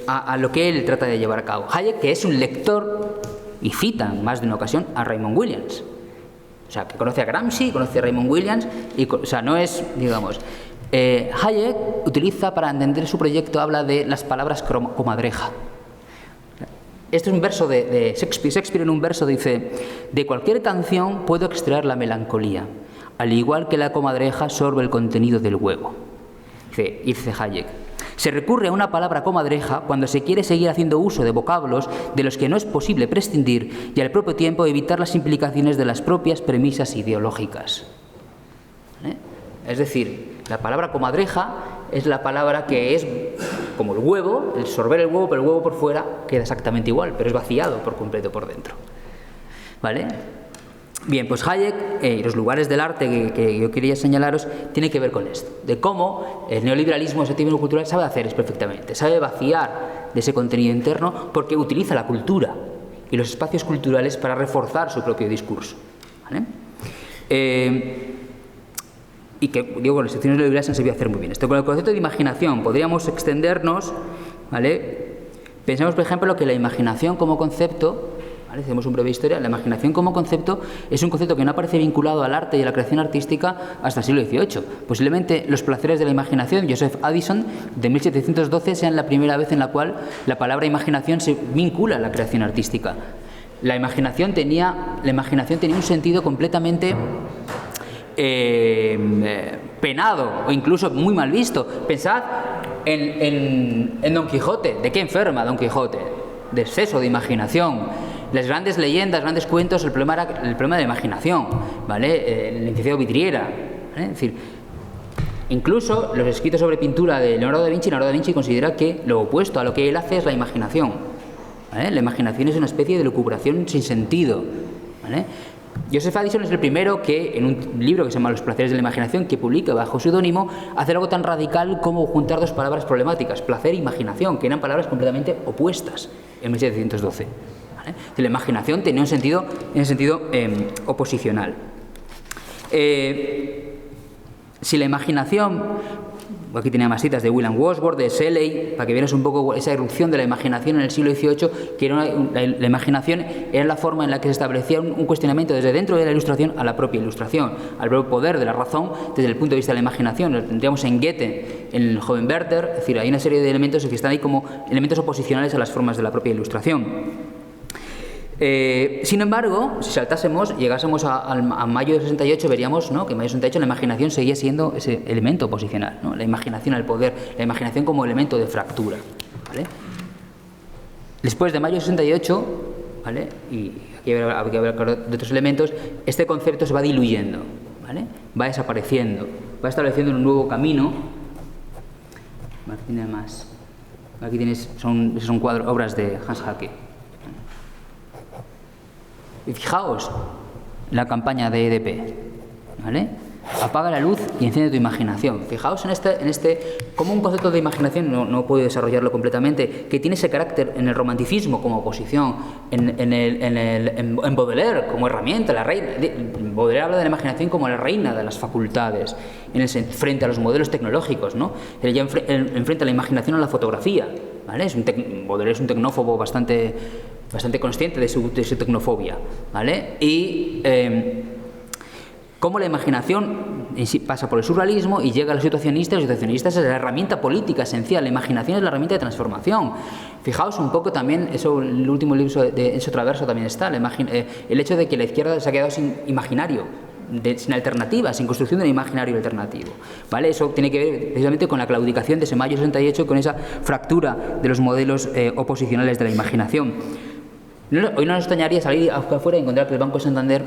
Speaker 2: a lo que él trata de llevar a cabo. Hayek, que es un lector, y cita en más de una ocasión a Raymond Williams. O sea, que conoce a Gramsci, conoce a Raymond Williams, o sea, no es, digamos... Hayek utiliza, para entender su proyecto, habla de las palabras comadreja. Este es un verso de Shakespeare. Shakespeare, en un verso, dice: de cualquier canción puedo extraer la melancolía, al igual que la comadreja sorbe el contenido del huevo. Dice Hayek: se recurre a una palabra comadreja cuando se quiere seguir haciendo uso de vocablos de los que no es posible prescindir y al propio tiempo evitar las implicaciones de las propias premisas ideológicas. ¿Vale? Es decir, la palabra comadreja es la palabra que es como el huevo, el sorber el huevo, pero el huevo por fuera queda exactamente igual, pero es vaciado por completo por dentro. ¿Vale? Bien, pues Hayek y los lugares del arte que yo quería señalaros tiene que ver con esto, de cómo el neoliberalismo, ese activismo cultural, sabe hacer eso perfectamente, sabe vaciar de ese contenido interno porque utiliza la cultura y los espacios culturales para reforzar su propio discurso. ¿Vale? Y que, digo, con las secciones neoliberales han sabido hacer muy bien esto. Con el concepto de imaginación podríamos extendernos, ¿vale? Pensemos, por ejemplo, que la imaginación como concepto, ¿vale? Hacemos una breve historia. La imaginación como concepto es un concepto que no aparece vinculado al arte y a la creación artística hasta el siglo XVIII. Posiblemente Los placeres de la imaginación, Joseph Addison, de 1712, sean la primera vez en la cual la palabra imaginación se vincula a la creación artística. La imaginación tenía un sentido completamente penado o incluso muy mal visto. Pensad en Don Quijote. ¿De qué enferma Don Quijote? De exceso de imaginación. Las grandes leyendas, grandes cuentos, el problema era el problema de la imaginación, ¿vale? El licenciado Vidriera, ¿vale? Es decir, incluso los escritos sobre pintura de Leonardo da Vinci considera que lo opuesto a lo que él hace es la imaginación, ¿vale? La imaginación es una especie de lucubración sin sentido, ¿vale? Joseph Addison es el primero que, en un libro que se llama Los placeres de la imaginación, que publica bajo seudónimo, hace algo tan radical como juntar dos palabras problemáticas, placer e imaginación, que eran palabras completamente opuestas en 1712. ¿Vale? La imaginación tenía un sentido, en el sentido oposicional. Si la imaginación... Aquí tenía más citas de William Wordsworth, de Shelley, para que vieras un poco esa irrupción de la imaginación en el siglo XVIII, que era la imaginación era la forma en la que se establecía un cuestionamiento desde dentro de la Ilustración a la propia Ilustración, al propio poder de la razón desde el punto de vista de la imaginación. Lo tendríamos en Goethe, en el joven Werther, es decir, hay una serie de elementos que están ahí como elementos oposicionales a las formas de la propia Ilustración. Sin embargo, si saltásemos, llegásemos a mayo del 68, veríamos, ¿no?, que en mayo del 68 la imaginación seguía siendo ese elemento oposicional, ¿no? La imaginación al poder, la imaginación como elemento de fractura, ¿vale? Después de mayo del 68, ¿vale?, y aquí hay que hablar de otros elementos, este concepto se va diluyendo, ¿vale?, va desapareciendo, va estableciendo un nuevo camino. Aquí tiene más. Aquí tienes, son cuadros, obras de Hans Hacke. Y fijaos la campaña de EDP, ¿vale? Apaga la luz y enciende tu imaginación. Fijaos en cómo un concepto de imaginación, no puedo desarrollarlo completamente, que tiene ese carácter en el romanticismo como oposición, en Baudelaire como herramienta, la reina. Baudelaire habla de la imaginación como la reina de las facultades, frente a los modelos tecnológicos, ¿no? Él ya enfrenta la imaginación a la fotografía, ¿vale? Baudelaire es un tecnófobo bastante consciente de su tecnofobia, ¿vale? Y cómo la imaginación pasa por el surrealismo y llega a los situacionistas. Los situacionistas es la herramienta política esencial, la imaginación es la herramienta de transformación. Fijaos un poco también, eso, el último libro de Enzo Traverso también está, el hecho de que la izquierda se ha quedado sin imaginario, sin alternativa, sin construcción de un imaginario alternativo, ¿vale? Eso tiene que ver precisamente con la claudicación de ese mayo 68, con esa fractura de los modelos oposicionales de la imaginación. Hoy no nos extrañaría salir afuera y encontrar que el Banco Santander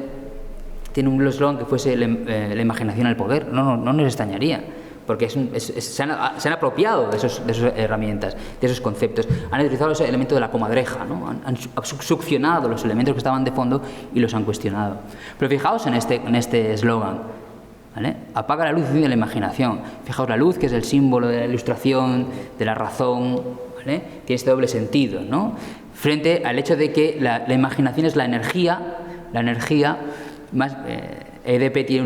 Speaker 2: tiene un eslogan que fuese la imaginación al poder. No nos extrañaría, porque se han apropiado de esas herramientas, de esos conceptos. Han utilizado ese elemento de la comadreja, ¿no? Han succionado los elementos que estaban de fondo y los han cuestionado. Pero fijaos en este eslogan, ¿vale? Apaga la luz y enciende la imaginación. Fijaos la luz, que es el símbolo de la Ilustración, de la razón, ¿vale? Tiene este doble sentido, ¿no? Frente al hecho de que la imaginación es la energía más... EDP tiene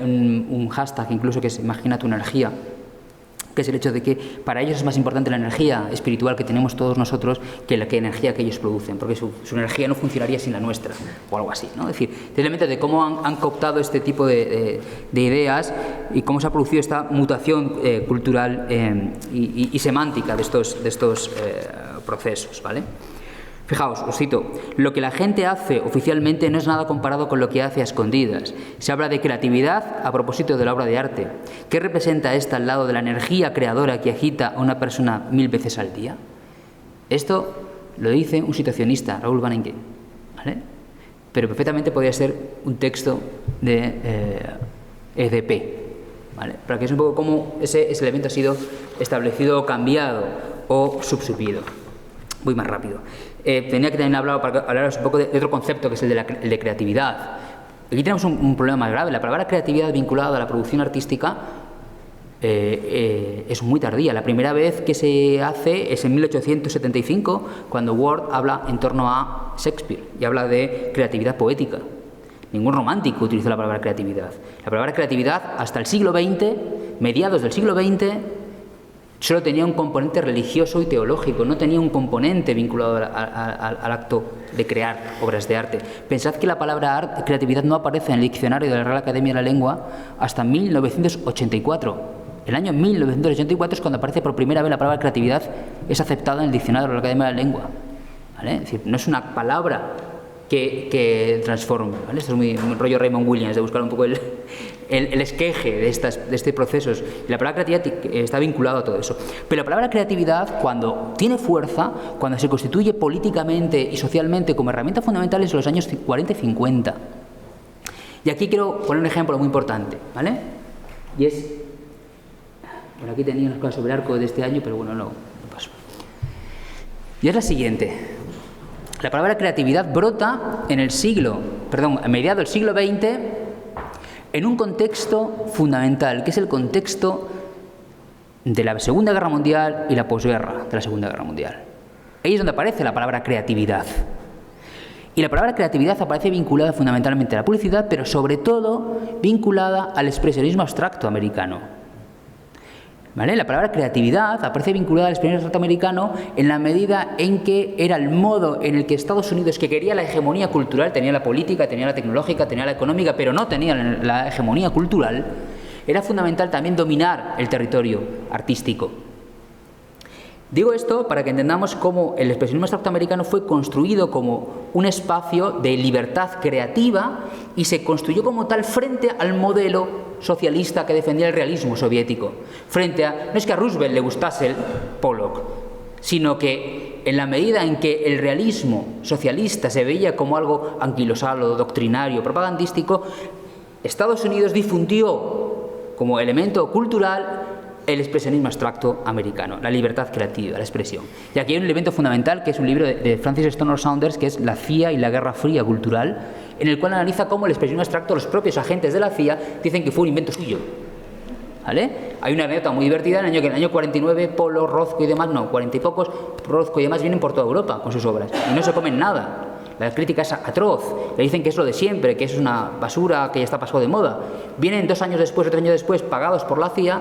Speaker 2: un hashtag incluso que es Imagina tu energía, que es el hecho de que para ellos es más importante la energía espiritual que tenemos todos nosotros que la energía que ellos producen, porque su energía no funcionaría sin la nuestra, o algo así, ¿no? Es decir, elementos de cómo han cooptado este tipo de ideas y cómo se ha producido esta mutación cultural y semántica de estos procesos, ¿vale? Fijaos, os cito, lo que la gente hace oficialmente no es nada comparado con lo que hace a escondidas. Se habla de creatividad a propósito de la obra de arte. ¿Qué representa esta al lado de la energía creadora que agita a una persona 1000 veces al día? Esto lo dice un situacionista, Raoul Vaneigem, ¿vale? Pero perfectamente podría ser un texto de EDP, ¿vale? Para que es un poco cómo ese elemento ha sido establecido o cambiado o subsumido. Voy más rápido. Tenía que también hablaros un poco de otro concepto, que es el de creatividad. Aquí tenemos un problema más grave. La palabra creatividad vinculada a la producción artística es muy tardía. La primera vez que se hace es en 1875, cuando Ward habla en torno a Shakespeare y habla de creatividad poética. Ningún romántico utilizó la palabra creatividad. La palabra creatividad hasta el siglo XX, mediados del siglo XX, solo tenía un componente religioso y teológico, no tenía un componente vinculado al acto de crear obras de arte. Pensad que la palabra creatividad no aparece en el diccionario de la Real Academia de la Lengua hasta 1984. El año 1984 es cuando aparece por primera vez la palabra creatividad, es aceptada en el diccionario de la Academia de la Lengua, ¿vale? Es decir, no es una palabra que transforme, ¿vale? Esto es muy rollo Raymond Williams, de buscar un poco el esqueje de este procesos. Y la palabra creatividad está vinculada a todo eso. Pero la palabra creatividad, cuando tiene fuerza, cuando se constituye políticamente y socialmente como herramienta fundamental, es en los años 40 y 50. Y aquí quiero poner un ejemplo muy importante, ¿vale? Y es... Por aquí tenía unas cosas sobre el arco de este año, pero bueno, no paso. Y es la siguiente. La palabra creatividad brota en el siglo a mediados del siglo XX, en un contexto fundamental, que es el contexto de la Segunda Guerra Mundial y la posguerra de la Segunda Guerra Mundial. Ahí es donde aparece la palabra creatividad. Y la palabra creatividad aparece vinculada fundamentalmente a la publicidad, pero sobre todo vinculada al expresionismo abstracto americano. ¿Vale? La palabra creatividad aparece vinculada al expresionismo abstracto americano en la medida en que era el modo en el que Estados Unidos, que quería la hegemonía cultural, tenía la política, tenía la tecnológica, tenía la económica, pero no tenía la hegemonía cultural, era fundamental también dominar el territorio artístico. Digo esto para que entendamos cómo el expresionismo abstracto americano fue construido como un espacio de libertad creativa y se construyó como tal frente al modelo socialista que defendía el realismo soviético. No es que a Roosevelt le gustase el Pollock, sino que en la medida en que el realismo socialista se veía como algo anquilosado, doctrinario, propagandístico, Estados Unidos difundió como elemento cultural el expresionismo abstracto americano, la libertad creativa, la expresión. Y aquí hay un elemento fundamental, que es un libro de Francis Stonor Saunders, que es La CIA y la Guerra Fría Cultural, en el cual analiza cómo el expresionismo abstracto, los propios agentes de la CIA, dicen que fue un invento suyo. ¿Vale? Hay una anécdota muy divertida en el año 49, Pollock, Rothko y demás, 40 y pocos, Rothko y demás vienen por toda Europa con sus obras y no se comen nada. La crítica es atroz, le dicen que es lo de siempre, que es una basura que ya está pasado de moda. Vienen 2 años después o 3 años después, pagados por la CIA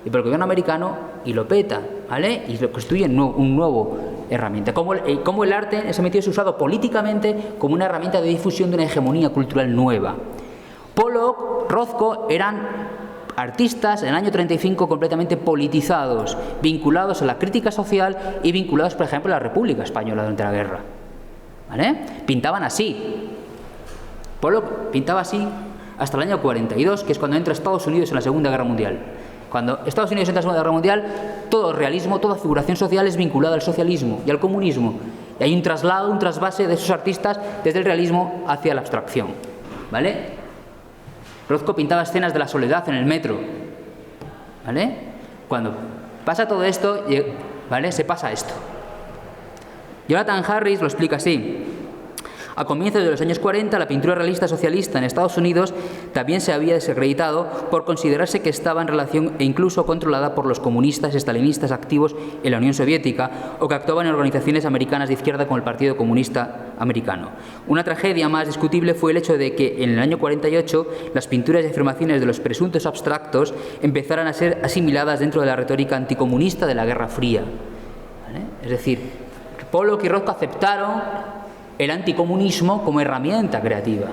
Speaker 2: y por el gobierno americano, y lo peta, ¿vale? Y lo constituyen un nuevo herramienta. Como el arte en ese sentido es usado políticamente como una herramienta de difusión de una hegemonía cultural nueva. Pollock, Rothko eran artistas en el año 35 completamente politizados, vinculados a la crítica social y vinculados, por ejemplo, a la República Española durante la guerra. ¿Vale? Pintaban así. Pollock pintaba así hasta el año 42, que es cuando entra Estados Unidos en la Segunda Guerra Mundial. Cuando Estados Unidos entra en la Segunda Guerra Mundial, todo realismo, toda figuración social es vinculada al socialismo y al comunismo. Y hay un traslado, un trasvase de esos artistas desde el realismo hacia la abstracción. ¿Vale? Rothko pintaba escenas de la soledad en el metro. ¿Vale? Cuando pasa todo esto, ¿vale? Se pasa esto. Jonathan Harris lo explica así. A comienzos de los años 40, la pintura realista socialista en Estados Unidos también se había desacreditado por considerarse que estaba en relación e incluso controlada por los comunistas y estalinistas activos en la Unión Soviética o que actuaban en organizaciones americanas de izquierda como el Partido Comunista Americano. Una tragedia más discutible fue el hecho de que en el año 48 las pinturas y afirmaciones de los presuntos abstractos empezaran a ser asimiladas dentro de la retórica anticomunista de la Guerra Fría. ¿Vale? Es decir, Pollock y Rothko aceptaron el anticomunismo como herramienta creativa.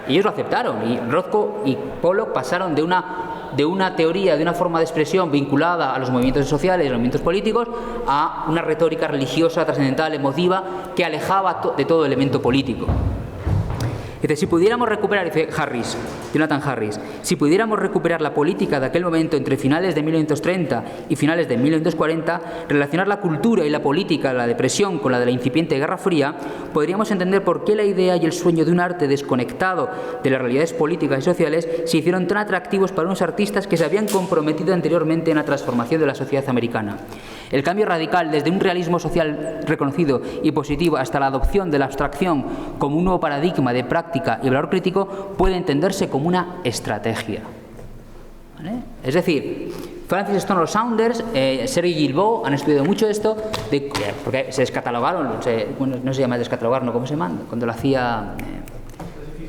Speaker 2: Y ellos lo aceptaron, y Rothko y Pollock pasaron de una teoría, de una forma de expresión vinculada a los movimientos sociales y los movimientos políticos, a una retórica religiosa, trascendental, emotiva, que alejaba de todo elemento político. Dice, si pudiéramos recuperar, dice Jonathan Harris, si pudiéramos recuperar la política de aquel momento entre finales de 1930 y finales de 1940, relacionar la cultura y la política de la depresión con la de la incipiente Guerra Fría, podríamos entender por qué la idea y el sueño de un arte desconectado de las realidades políticas y sociales se hicieron tan atractivos para unos artistas que se habían comprometido anteriormente en la transformación de la sociedad americana. El cambio radical desde un realismo social reconocido y positivo hasta la adopción de la abstracción como un nuevo paradigma de práctica y valor crítico puede entenderse como una estrategia. ¿Vale? Es decir, Francis Stonor Saunders, Sergei Guilbault han estudiado mucho esto, porque se descatalogaron, no se llama descatalogar, ¿no? ¿Cómo se llama? Cuando lo hacía...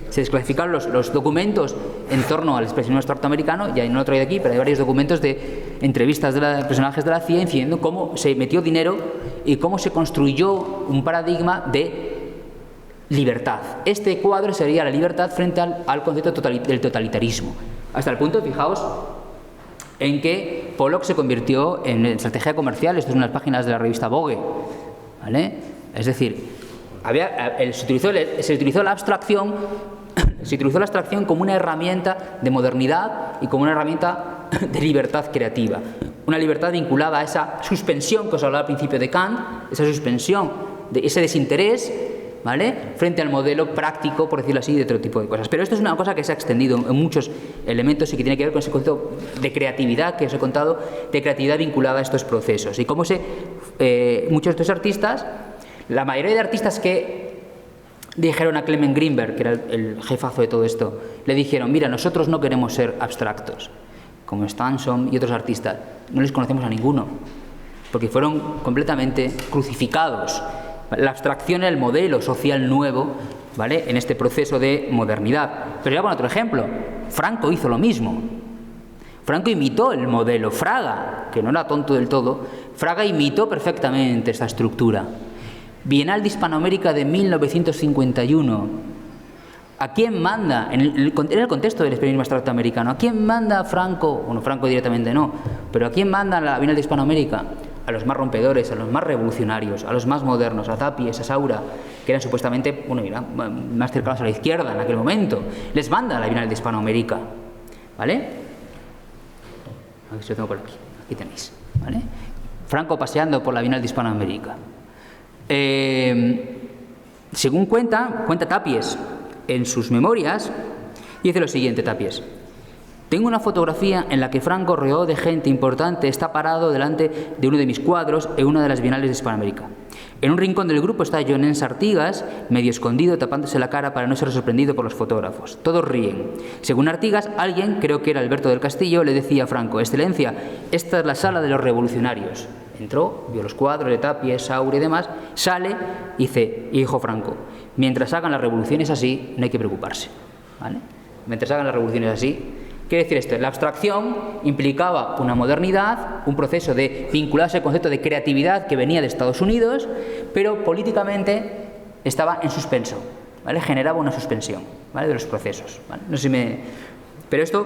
Speaker 2: se desclasificaron los documentos en torno al expresionismo abstracto americano, ya no lo he traído aquí, pero hay varios documentos de entrevistas de personajes de la CIA incidiendo cómo se metió dinero y cómo se construyó un paradigma de libertad. Este cuadro sería la libertad frente al concepto del totalitarismo. Hasta el punto, fijaos, en que Pollock se convirtió en estrategia comercial. Esto es unas páginas de la revista Vogue. ¿Vale? Es decir, se utilizó la abstracción. Se utilizó la abstracción como una herramienta de modernidad y como una herramienta de libertad creativa. Una libertad vinculada a esa suspensión que os hablaba al principio de Kant, esa suspensión, de ese desinterés, ¿vale?, frente al modelo práctico, por decirlo así, de otro tipo de cosas. Pero esto es una cosa que se ha extendido en muchos elementos y que tiene que ver con ese concepto de creatividad que os he contado, de creatividad vinculada a estos procesos. Y cómo muchos de estos artistas, la mayoría de artistas que dijeron a Clement Greenberg, que era el jefazo de todo esto, le dijeron, mira, nosotros no queremos ser abstractos, como Stanson y otros artistas, no les conocemos a ninguno, porque fueron completamente crucificados. La abstracción era el modelo social nuevo, ¿vale?, en este proceso de modernidad. Pero ya con otro ejemplo, Franco hizo lo mismo. Franco imitó el modelo. Fraga, que no era tonto del todo, Fraga imitó perfectamente esta estructura. Bienal de Hispanoamérica de 1951. ¿A quién manda? En el contexto del expresionismo abstracto americano. ¿A quién manda Franco? Bueno, Franco directamente no, pero ¿a quién manda la Bienal de Hispanoamérica? A los más rompedores, a los más revolucionarios, a los más modernos, a Tapies, a Saura, que eran supuestamente, bueno, mira, más cercanos a la izquierda en aquel momento. Les manda la Bienal de Hispanoamérica, ¿vale? Aquí lo tengo por aquí, aquí tenéis, ¿vale? Franco paseando por la Bienal de Hispanoamérica. Según cuenta Tapies en sus memorias, dice lo siguiente, Tapies: tengo una fotografía en la que Franco, rodeado de gente importante, está parado delante de uno de mis cuadros en una de las bienales de Hispanoamérica. En un rincón del grupo está Jonens Artigas, medio escondido, tapándose la cara para no ser sorprendido por los fotógrafos. Todos ríen. Según Artigas, alguien, creo que era Alberto del Castillo, le decía a Franco: Excelencia, esta es la sala de los revolucionarios. Entró, vio los cuadros de Tapies, Saura y demás, sale y dijo Franco: mientras hagan las revoluciones así, no hay que preocuparse, ¿vale? Mientras hagan las revoluciones así. Quiere decir esto, la abstracción implicaba una modernidad, un proceso de vincularse al concepto de creatividad que venía de Estados Unidos, pero políticamente estaba en suspenso, ¿vale? Generaba una suspensión, ¿vale?, de los procesos, ¿vale? No sé si me... Pero esto,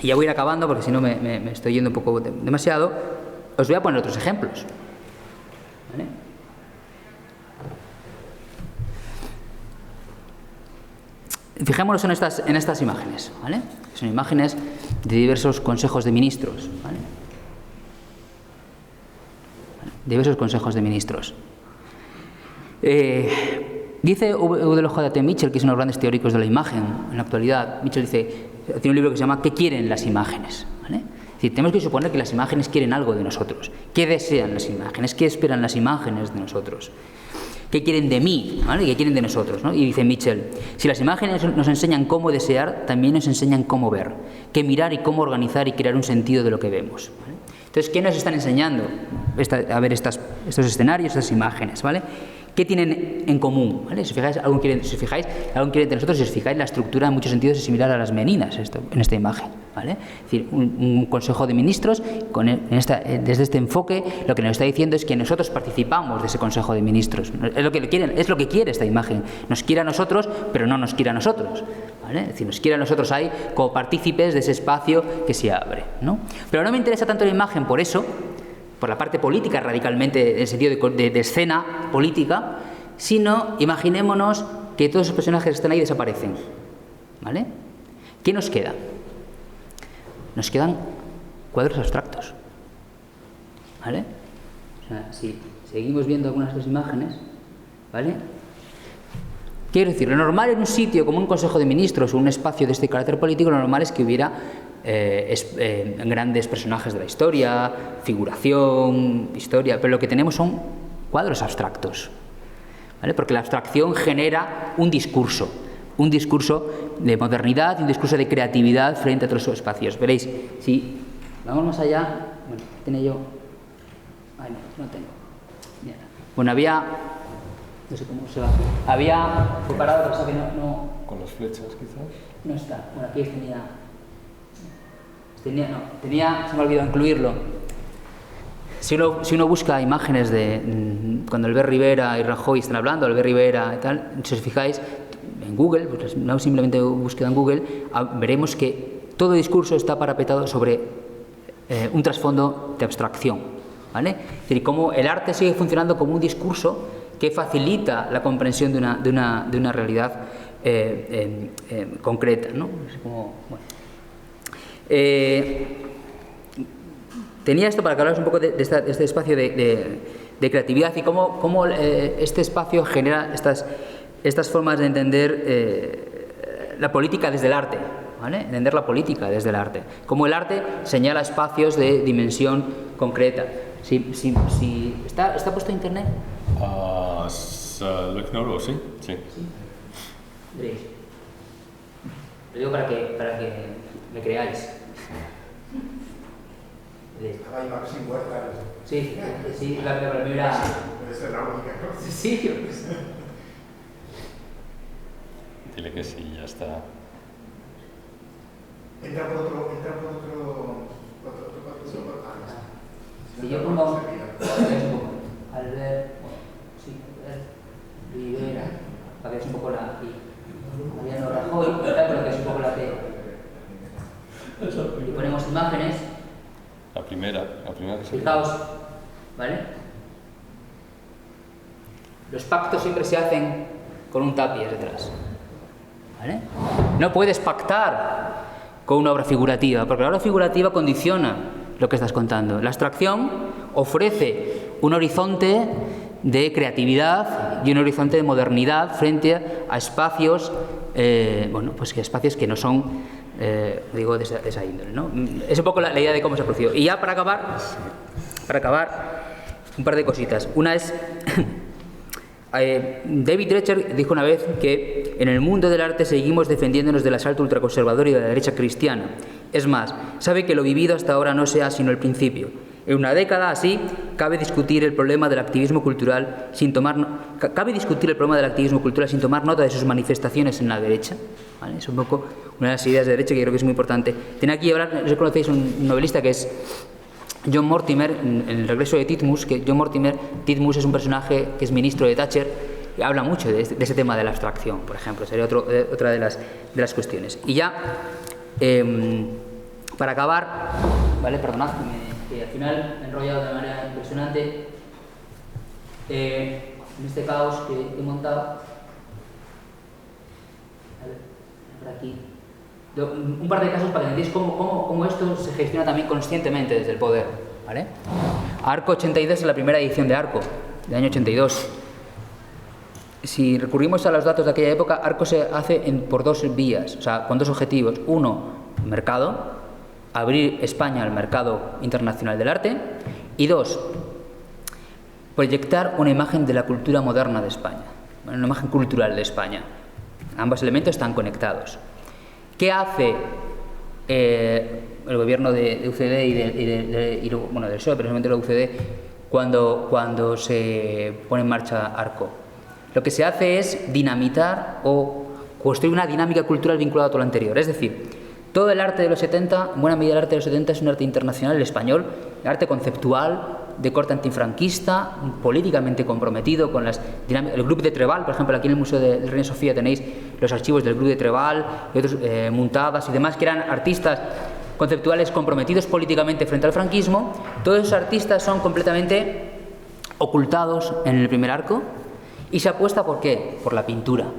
Speaker 2: y ya voy a ir acabando porque si no me estoy yendo un poco demasiado, os voy a poner otros ejemplos, ¿vale? Fijémonos en estas imágenes, ¿vale? Son imágenes de diversos consejos de ministros, ¿vale? Diversos consejos de ministros. Dice W.J.T. Mitchell, que es uno de los grandes teóricos de la imagen en la actualidad. Mitchell dice, tiene un libro que se llama ¿Qué quieren las imágenes?, ¿vale? Es decir, tenemos que suponer que las imágenes quieren algo de nosotros. ¿Qué desean las imágenes? ¿Qué esperan las imágenes de nosotros? ¿Qué quieren de mí? ¿Vale? ¿Qué quieren de nosotros? ¿No? Y dice Mitchell, si las imágenes nos enseñan cómo desear, también nos enseñan cómo ver, qué mirar y cómo organizar y crear un sentido de lo que vemos, ¿vale? Entonces, ¿qué nos están enseñando a ver estos escenarios, estas imágenes, ¿vale? ¿Qué tienen en común? ¿Vale? Si os fijáis, algo quieren de nosotros, si os fijáis, la estructura en muchos sentidos es similar a las meninas en esta imagen, ¿vale? Es decir, un consejo de ministros desde este enfoque lo que nos está diciendo es que nosotros participamos de ese consejo de ministros. Es lo que quiere esta imagen. Nos quiere a nosotros, pero no nos quiere a nosotros, ¿vale? Es decir, nos quiere a nosotros ahí como partícipes de ese espacio que se abre, ¿no? Pero no me interesa tanto la imagen por eso, por la parte política radicalmente, en el sentido de escena política, sino imaginémonos que todos esos personajes que están ahí desaparecen, ¿vale? ¿Qué nos queda? Nos quedan cuadros abstractos, ¿vale? O sea, si seguimos viendo algunas de las imágenes, ¿vale? Quiero decir, lo normal en un sitio como un consejo de ministros o un espacio de este carácter político, lo normal es que hubiera grandes personajes de la historia, figuración, historia, pero lo que tenemos son cuadros abstractos, ¿vale? Porque la abstracción genera un discurso de modernidad y un discurso de creatividad frente a otros espacios. Veréis, si vamos más allá, bueno, tiene yo, ay no tengo, mira. Bueno, no sé cómo se va, había preparado, pero sabe no
Speaker 1: con las flechas quizás,
Speaker 2: no está, bueno, aquí tenía, se me ha olvidado incluirlo. Si uno busca imágenes de cuando Albert Rivera y Rajoy están hablando, Albert Rivera y tal, si os fijáis en Google, pues no simplemente búsqueda en Google, veremos que todo el discurso está parapetado sobre un trasfondo de abstracción, ¿vale? Es decir, cómo el arte sigue funcionando como un discurso que facilita la comprensión de una realidad concreta, ¿no? Es como, bueno. Tenía esto para que hablaros un poco de este espacio de creatividad y cómo este espacio genera estas formas de entender la política desde el arte, ¿vale? Entender la política desde el arte. Cómo el arte señala espacios de dimensión concreta. ¿Está puesto en internet?
Speaker 1: Pues lo ignoro, ¿sí? Sí.
Speaker 2: Veréis. Lo digo para que me creáis.
Speaker 3: Estaba imagen sin huerta.
Speaker 2: Sí, la primera...
Speaker 3: Puede ser la única, ¿no?
Speaker 2: Sí.
Speaker 1: Dile que sí, ya está.
Speaker 3: Entra por otro.
Speaker 2: Si yo pongo Albert, Rivera, para que es un poco la Mariano Rajoy, pero que es un poco la T. Y ponemos imágenes.
Speaker 1: La primera que se...
Speaker 2: Fijaos, ¿vale? Los pactos siempre se hacen con un tapiz detrás, ¿vale? No puedes pactar con una obra figurativa, porque la obra figurativa condiciona lo que estás contando. La abstracción ofrece un horizonte de creatividad y un horizonte de modernidad frente a espacios, espacios que no son, digo, de esa índole, ¿no? Es un poco la idea de cómo se ha producido. Y ya para acabar, un par de cositas. Una es, David Drecher dijo una vez que en el mundo del arte seguimos defendiéndonos del asalto ultraconservador y de la derecha cristiana. Es más, sabe que lo vivido hasta ahora no sea sino el principio. En una década así, cabe discutir el problema del activismo cultural sin tomar nota de sus manifestaciones en la derecha, ¿vale? Es un poco una de las ideas de derecha que creo que es muy importante. Tiene aquí hablar, no sé si conocéis un novelista que es John Mortimer, en El regreso de Titmuss, que Titmuss es un personaje que es ministro de Thatcher y habla mucho de ese tema de la abstracción, por ejemplo, sería otra de las cuestiones. Y ya, para acabar, ¿vale? Perdonad que al final me he enrollado de manera impresionante en este caos que he montado. A ver, por aquí. Un par de casos para que entendáis cómo esto se gestiona también conscientemente desde el poder, ¿vale? Arco 82 es la primera edición de Arco, del año 82. Si recurrimos a los datos de aquella época, Arco se hace por dos vías, o sea, con dos objetivos. Uno, mercado, abrir España al mercado internacional del arte. Y dos, proyectar una imagen de la cultura moderna de España, una imagen cultural de España. Ambos elementos están conectados. ¿Qué hace el gobierno de UCD y del PSOE, pero especialmente la UCD, cuando se pone en marcha Arco? Lo que se hace es dinamitar o construir una dinámica cultural vinculada a todo lo anterior. Es decir, todo el arte de los 70, en buena medida el arte de los 70 es un arte internacional, el español, arte conceptual, de corte antifranquista, políticamente comprometido con las dinámicas. El Grup de Treball, por ejemplo, aquí en el Museo de Reina Sofía tenéis los archivos del Grup de Treball y otros Muntadas y demás, que eran artistas conceptuales comprometidos políticamente frente al franquismo. Todos esos artistas son completamente ocultados en el primer arco y se apuesta ¿por qué? Por la pintura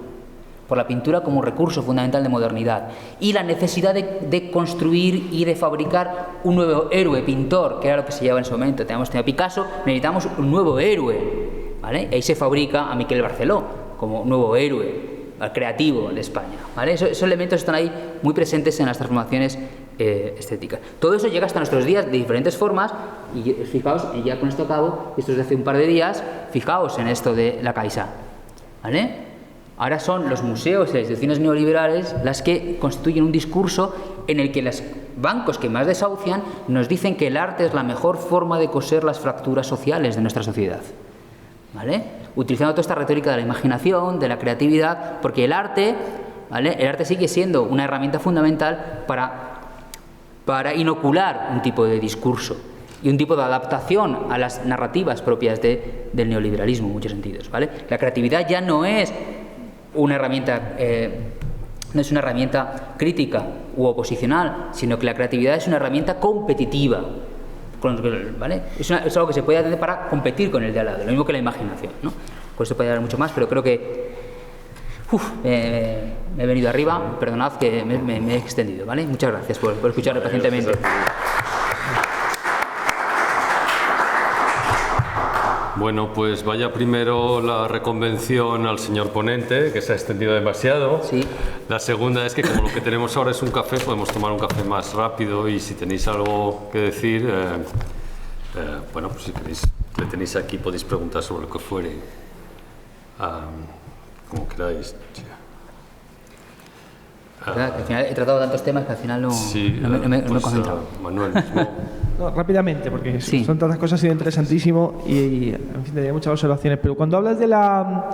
Speaker 2: como recurso fundamental de modernidad y la necesidad de construir y de fabricar un nuevo héroe pintor, que era lo que se llevaba en ese momento. Teníamos a Picasso, necesitamos un nuevo héroe, ¿vale? Y ahí se fabrica a Miquel Barceló como nuevo héroe creativo de España, ¿vale? Esos elementos están ahí muy presentes en las transformaciones estéticas. Todo eso llega hasta nuestros días de diferentes formas y fijaos, y ya con esto acabo, esto es de hace un par de días, fijaos en esto de la Caixa, ¿vale? Ahora son los museos y las instituciones neoliberales las que constituyen un discurso en el que los bancos que más desahucian nos dicen que el arte es la mejor forma de coser las fracturas sociales de nuestra sociedad, ¿vale? Utilizando toda esta retórica de la imaginación, de la creatividad, porque el arte, ¿vale? El arte sigue siendo una herramienta fundamental para inocular un tipo de discurso y un tipo de adaptación a las narrativas propias del neoliberalismo en muchos sentidos, ¿vale? La creatividad ya no es una herramienta crítica u oposicional, sino que la creatividad es una herramienta competitiva, ¿vale? Es algo que se puede hacer para competir con el de al lado, lo mismo que la imaginación, ¿no? Pues se puede hablar mucho más, pero creo que me he venido arriba, perdonad que me he extendido, ¿vale? Muchas gracias por escucharme pacientemente.
Speaker 1: Bueno, pues vaya primero la reconvención al señor ponente, que se ha extendido demasiado.
Speaker 2: Sí.
Speaker 1: La segunda es que como lo que tenemos ahora es un café, podemos tomar un café más rápido y si tenéis algo que decir, bueno, pues si queréis, le tenéis aquí, podéis preguntar sobre lo que fuere. como queráis.
Speaker 2: Al final he tratado tantos temas que al final no me he concentrado.
Speaker 1: Manuel mismo.
Speaker 4: No, rápidamente, porque
Speaker 2: Sí.
Speaker 4: son tantas cosas, ha sido interesantísimo y en fin, tenía muchas observaciones. Pero cuando hablas de la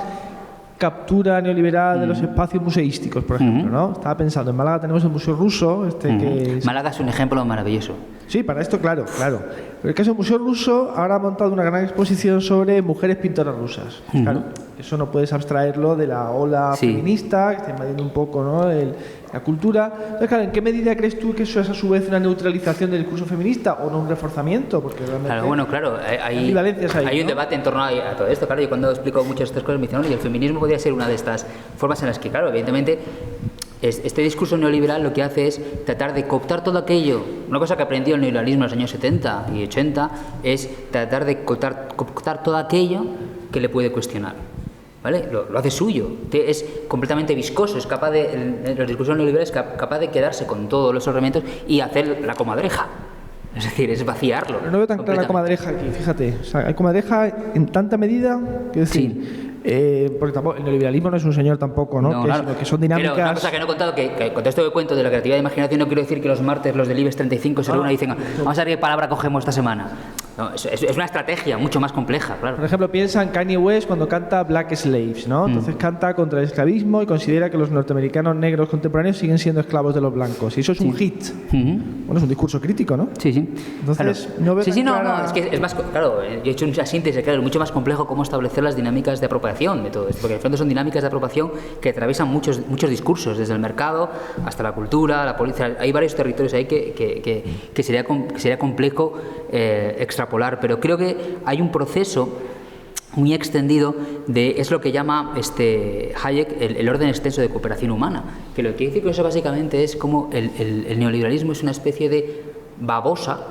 Speaker 4: captura neoliberal de los espacios museísticos, por ejemplo, ¿no? Estaba pensando, en Málaga tenemos el Museo Ruso, que es...
Speaker 2: Málaga es un ejemplo maravilloso.
Speaker 4: Sí, para esto, claro. Pero el caso del Museo Ruso ahora ha montado una gran exposición sobre mujeres pintoras rusas. Claro, eso no puedes abstraerlo de la ola feminista, que está invadiendo un poco, ¿no?, la cultura. Entonces, claro, ¿en qué medida crees tú que eso es a su vez una neutralización del discurso feminista o no un reforzamiento? Porque realmente
Speaker 2: Claro, hay
Speaker 4: ambivalencias ahí,
Speaker 2: hay un
Speaker 4: ¿no?
Speaker 2: debate en torno a todo esto. Claro, yo cuando explico muchas de estas cosas me dicen, y el feminismo podría ser una de estas formas en las que, claro, evidentemente, este discurso neoliberal lo que hace es tratar de cooptar todo aquello. Una cosa que aprendió el neoliberalismo en los años 70 y 80 es tratar de cooptar todo aquello que le puede cuestionar. ¿Vale? Lo hace suyo, es completamente viscoso, es capaz de, los discursos neoliberales es capaz de quedarse con todos los elementos y hacer la comadreja. Es decir, es vaciarlo.
Speaker 4: Pero no veo tan clara la comadreja aquí, fíjate. O sea, hay comadreja en tanta medida, quiero decir, porque tampoco, el neoliberalismo no es un señor tampoco, ¿no? Sino que son dinámicas...
Speaker 2: Pero una cosa que no he contado, que con todo esto que cuento de la creatividad e imaginación, no quiero decir que los martes los del IBEX 35 se reúnan y dicen, vamos a ver qué palabra cogemos esta semana. No, es una estrategia mucho más compleja, claro.
Speaker 4: Por ejemplo, piensa en Kanye West cuando canta Black Slaves, ¿no? Entonces canta contra el esclavismo y considera que los norteamericanos negros contemporáneos siguen siendo esclavos de los blancos. Y eso es un hit. Bueno, es un discurso crítico, ¿no?
Speaker 2: Sí.
Speaker 4: Entonces,
Speaker 2: claro.
Speaker 4: no veo tan clara...
Speaker 2: es que es más, claro, yo he hecho una síntesis, claro, es mucho más complejo cómo establecer las dinámicas de apropiación de todo esto, porque en el fondo son dinámicas de apropiación que atraviesan muchos discursos, desde el mercado hasta la cultura, la política. Hay varios territorios ahí que sería complejo extrapolar, pero creo que hay un proceso muy extendido es lo que llama Hayek el orden extenso de cooperación humana, que lo que quiere decir con eso básicamente es como el neoliberalismo es una especie de babosa,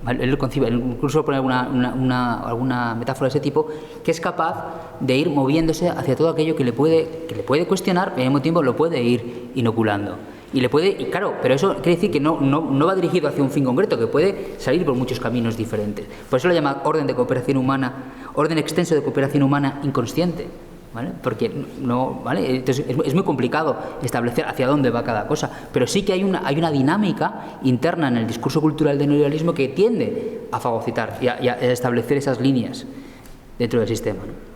Speaker 2: él lo concibe, incluso pone alguna metáfora de ese tipo, que es capaz de ir moviéndose hacia todo aquello que le puede cuestionar y al mismo tiempo lo puede ir inoculando. Y claro, pero eso quiere decir que no va dirigido hacia un fin concreto, que puede salir por muchos caminos diferentes. Por eso lo llama orden de cooperación humana, orden extenso de cooperación humana inconsciente, ¿vale? Porque ¿vale? Entonces es muy complicado establecer hacia dónde va cada cosa, pero sí que hay una dinámica interna en el discurso cultural del neoliberalismo que tiende a fagocitar y a establecer esas líneas dentro del sistema, ¿no?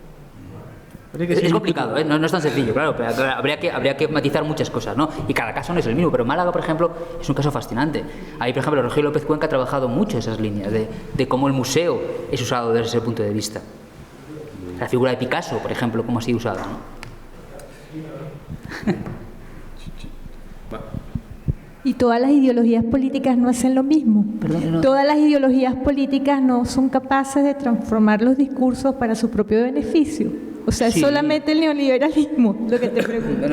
Speaker 2: Es complicado, ¿eh? No es tan sencillo, claro, pero habría que matizar muchas cosas, ¿no? Y cada caso no es el mismo, pero Málaga, por ejemplo, es un caso fascinante. Ahí, por ejemplo, Rogelio López Cuenca ha trabajado mucho esas líneas de cómo el museo es usado desde ese punto de vista. La figura de Picasso, por ejemplo, cómo ha sido usada, ¿no?
Speaker 5: Y todas las ideologías políticas no hacen lo mismo. Todas las ideologías políticas no son capaces de transformar los discursos para su propio beneficio. O sea, es solamente el neoliberalismo lo que te pregunto.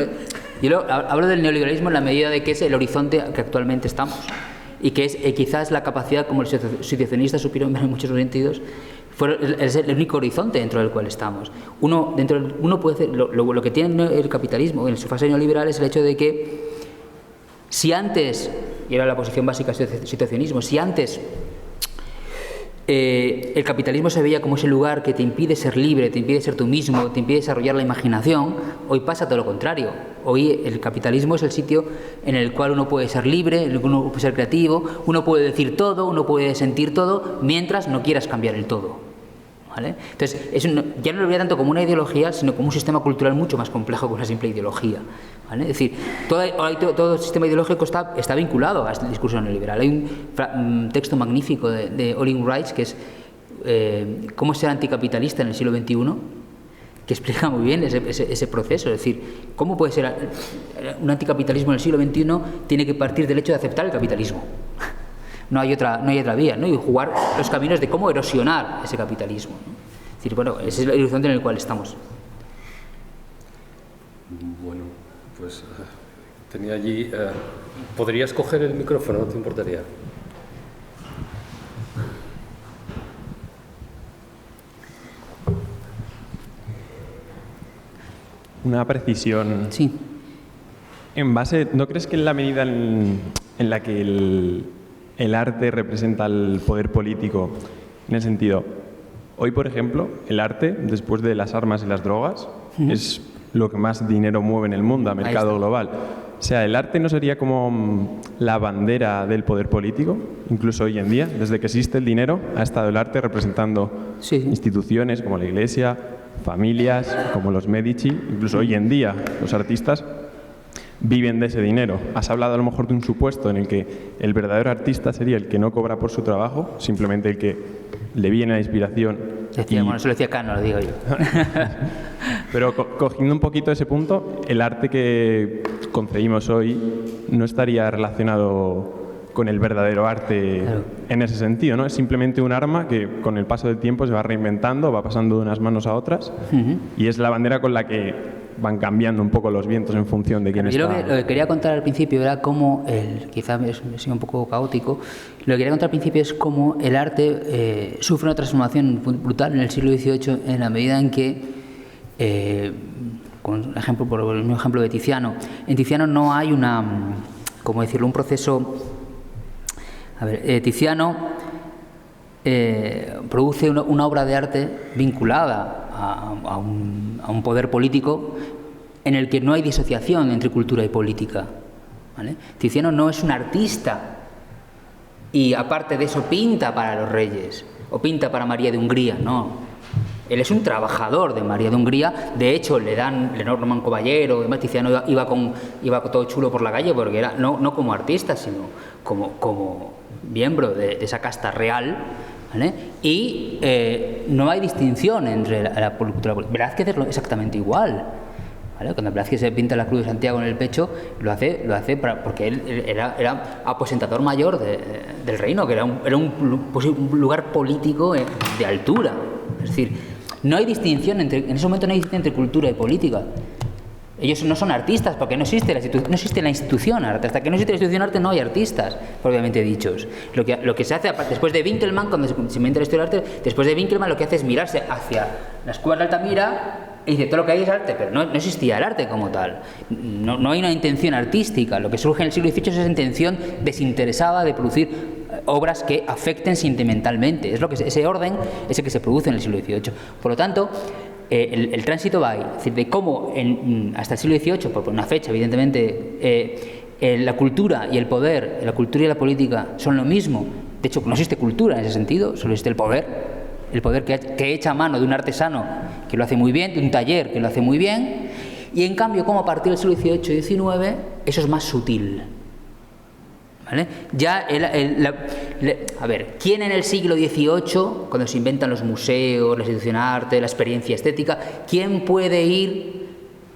Speaker 2: Yo hablo del neoliberalismo en la medida de que es el horizonte que actualmente estamos y que es quizás la capacidad, como los situacionistas supieron ver en muchos sentidos, es el único horizonte dentro del cual estamos. Uno puede hacer, lo que tiene el capitalismo en su fase neoliberal es el hecho de que si antes, y era la posición básica del situacionismo, si antes el capitalismo se veía como ese lugar que te impide ser libre, te impide ser tú mismo, te impide desarrollar la imaginación, hoy pasa todo lo contrario. Hoy el capitalismo es el sitio en el cual uno puede ser libre, en el cual uno puede ser creativo, uno puede decir todo, uno puede sentir todo, mientras no quieras cambiar el todo. ¿Vale? Entonces, ya no lo vería tanto como una ideología, sino como un sistema cultural mucho más complejo que una simple ideología. ¿Vale? Es decir, todo el sistema ideológico está vinculado a este discurso neoliberal. Hay un texto magnífico de Olin Wright, que es cómo ser anticapitalista en el siglo XXI, que explica muy bien ese proceso. Es decir, cómo puede ser un anticapitalismo en el siglo XXI, tiene que partir del hecho de aceptar el capitalismo. No hay otra vía, ¿no? Y jugar los caminos de cómo erosionar ese capitalismo, ¿no? Es decir, bueno, ese es el horizonte en el cual estamos.
Speaker 1: Bueno, pues tenía allí... ¿podrías coger el micrófono? ¿No te importaría?
Speaker 6: Una precisión.
Speaker 2: Sí.
Speaker 6: En base, ¿no crees que en la medida en la que el arte representa el poder político, en el sentido, hoy por ejemplo, el arte, después de las armas y las drogas, es lo que más dinero mueve en el mundo, a mercado global. O sea, ¿el arte no sería como la bandera del poder político? Incluso hoy en día, desde que existe el dinero, ha estado el arte representando instituciones como la Iglesia, familias como los Medici. Incluso hoy en día los artistas viven de ese dinero. Has hablado a lo mejor de un supuesto en el que el verdadero artista sería el que no cobra por su trabajo, simplemente el que le viene la inspiración.
Speaker 2: Bueno, eso lo decía Cano, lo digo yo.
Speaker 6: Pero cogiendo un poquito ese punto, el arte que concebimos hoy no estaría relacionado con el verdadero arte en ese sentido, ¿no? Es simplemente un arma que con el paso del tiempo se va reinventando, va pasando de unas manos a otras, y es la bandera con la que van cambiando un poco los vientos en función de quién está.
Speaker 2: Yo lo que quería contar al principio era cómo, quizá me sido un poco caótico, lo que quería contar al principio es cómo el arte sufre una transformación brutal en el siglo XVIII en la medida en que, por el mismo ejemplo de Tiziano, en Tiziano no hay ¿cómo decirlo?, un proceso... Tiziano produce una obra de arte vinculada a un poder político en el que no hay disociación entre cultura y política, ¿vale? Tiziano no es un artista y aparte de eso pinta para los reyes o pinta para María de Hungría, no. Él es un trabajador de María de Hungría. De hecho, le nombran caballero. Además, Tiziano iba todo chulo por la calle porque era no como artista, sino como miembro de esa casta real, ¿vale? Y no hay distinción entre la cultura. Velázquez es exactamente igual, ¿vale? Cuando Velázquez se pinta la Cruz de Santiago en el pecho, lo hace porque él era aposentador mayor del reino, que era un lugar político de altura. Es decir, no hay distinción en ese momento no hay distinción entre cultura y política. Ellos no son artistas porque no existe la institución arte. Hasta que no existe la institución arte no hay artistas, propiamente dichos. Lo que se hace después de Winkelmann, cuando se inventa la historia del arte, después de Winkelmann lo que hace es mirarse hacia las cuevas de Altamira y dice, todo lo que hay es arte, pero no existía el arte como tal. No hay una intención artística. Lo que surge en el siglo XVIII es esa intención desinteresada de producir obras que afecten sentimentalmente. Ese orden es el que se produce en el siglo XVIII. Por lo tanto, el tránsito va ahí. Es decir, de cómo hasta el siglo XVIII, por una fecha evidentemente, la cultura y el poder, la cultura y la política son lo mismo. De hecho, no existe cultura en ese sentido, solo existe el poder que echa mano de un artesano que lo hace muy bien, de un taller que lo hace muy bien, y en cambio, como a partir del siglo XVIII y XIX, eso es más sutil. ¿Vale? Ya ¿quién en el siglo XVIII, cuando se inventan los museos, la institución de arte, la experiencia estética, quién puede ir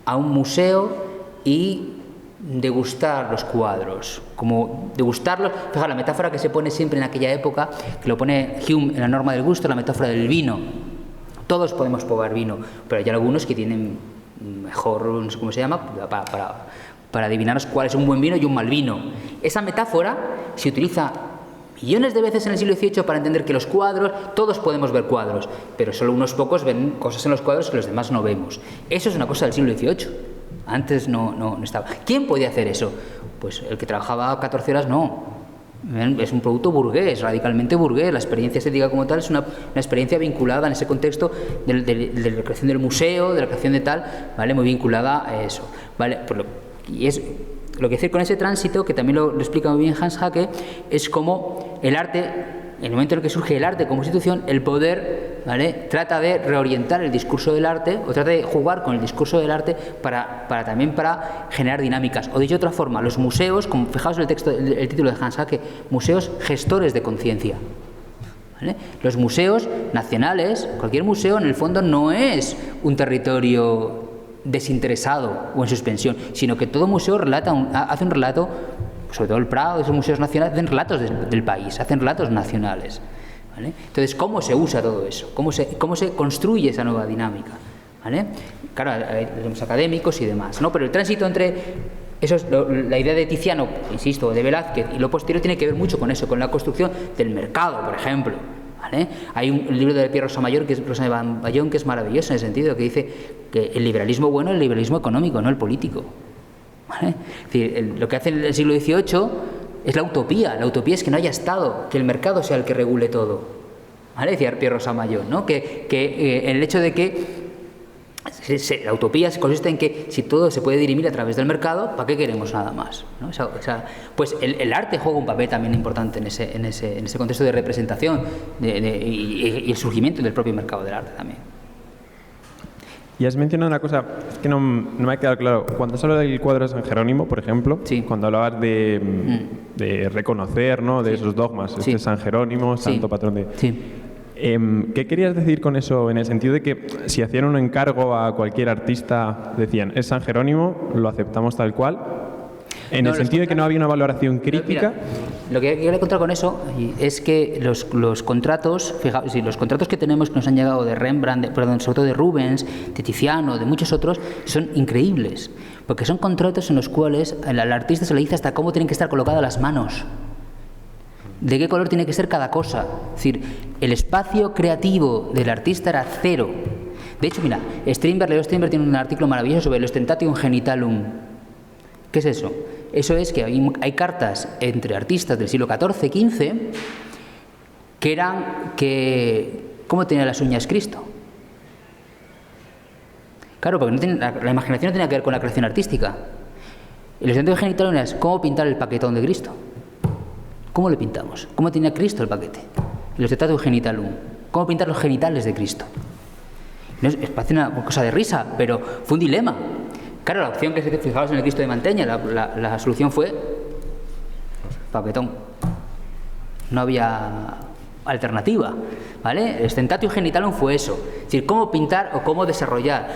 Speaker 2: a un museo y degustar los cuadros? Como degustarlos, fijaos, la metáfora que se pone siempre en aquella época, que lo pone Hume en la norma del gusto, la metáfora del vino. Todos podemos probar vino, pero hay algunos que tienen mejor, no sé cómo se llama, para adivinaros cuál es un buen vino y un mal vino. Esa metáfora se utiliza millones de veces en el siglo XVIII para entender que los cuadros, todos podemos ver cuadros, pero solo unos pocos ven cosas en los cuadros que los demás no vemos. Eso es una cosa del siglo XVIII. Antes no estaba. ¿Quién podía hacer eso? Pues el que trabajaba 14 horas no. Es un producto burgués, radicalmente burgués. La experiencia estética como tal es una experiencia vinculada en ese contexto de la creación del museo, de la creación de tal, ¿vale? Muy vinculada a eso, ¿vale? Y es lo que decir con ese tránsito, que también lo explica muy bien Hans Haacke, es como el arte, en el momento en el que surge el arte como institución, el poder, ¿vale?, trata de reorientar el discurso del arte, o trata de jugar con el discurso del arte también para generar dinámicas. O dicho de otra forma, los museos, como fijaos en el título de Hans Haacke, museos gestores de conciencia. ¿Vale? Los museos nacionales, cualquier museo en el fondo no es un territorio desinteresado o en suspensión, sino que todo museo hace un relato, sobre todo el Prado, esos museos nacionales hacen relatos del país, hacen relatos nacionales, ¿vale? Entonces, ¿cómo se usa todo eso? ¿Cómo se construye esa nueva dinámica? ¿Vale? Claro, tenemos académicos y demás, ¿no? Pero el tránsito entre la idea de Tiziano, insisto, de Velázquez y lo posterior tiene que ver mucho con eso, con la construcción del mercado, por ejemplo. ¿Vale? Hay un libro de Pierre Rosa-Bayón que es maravilloso en el sentido que dice que el liberalismo bueno es el liberalismo económico, no el político. ¿Vale? Es decir, lo que hace el siglo XVIII es la utopía. La utopía es que no haya Estado, que el mercado sea el que regule todo. ¿Vale? Decía Pierre Rosa-Bayón, ¿no? Que el hecho de que La utopía consiste en que si todo se puede dirimir a través del mercado, ¿para qué queremos nada más? ¿No? Pues el arte juega un papel también importante en ese contexto de representación y el surgimiento del propio mercado del arte también.
Speaker 6: Y has mencionado una cosa que no me ha quedado claro. Cuando has hablado del cuadro de San Jerónimo, por ejemplo,
Speaker 2: sí.
Speaker 6: Cuando hablabas de reconocer, ¿no?, de esos dogmas,
Speaker 2: sí.
Speaker 6: San Jerónimo, santo patrón de...
Speaker 2: Sí.
Speaker 6: ¿Qué querías decir con eso? En el sentido de que si hacían un encargo a cualquier artista, decían, es San Jerónimo, lo aceptamos tal cual. En el sentido de que no había una valoración crítica.
Speaker 2: Mira, lo que quiero contar con eso es que los contratos, fijaos, los contratos que tenemos que nos han llegado de Rembrandt, sobre todo de Rubens, de Tiziano, de muchos otros, son increíbles, porque son contratos en los cuales al artista se le dice hasta cómo tienen que estar colocadas las manos, de qué color tiene que ser cada cosa. Es decir, el espacio creativo del artista era cero. De hecho, mira, Leo Strindberg tiene un artículo maravilloso sobre el ostentatio genitalum. ¿Qué es eso? Eso es que hay cartas entre artistas del siglo XIV, XV, que eran ¿cómo tenía las uñas Cristo? Claro, porque la imaginación no tenía que ver con la creación artística. El ostentatio genitalum es cómo pintar el paquetón de Cristo. ¿Cómo le pintamos? ¿Cómo tenía Cristo el paquete? El ostentatio genitalum. ¿Cómo pintar los genitales de Cristo? No parece una cosa de risa, pero fue un dilema. Claro, la opción que se fijaos en el Cristo de Manteña, la solución fue paquetón. No había alternativa, ¿vale? El ostentatio genitalum fue eso. Es decir, cómo pintar o cómo desarrollar.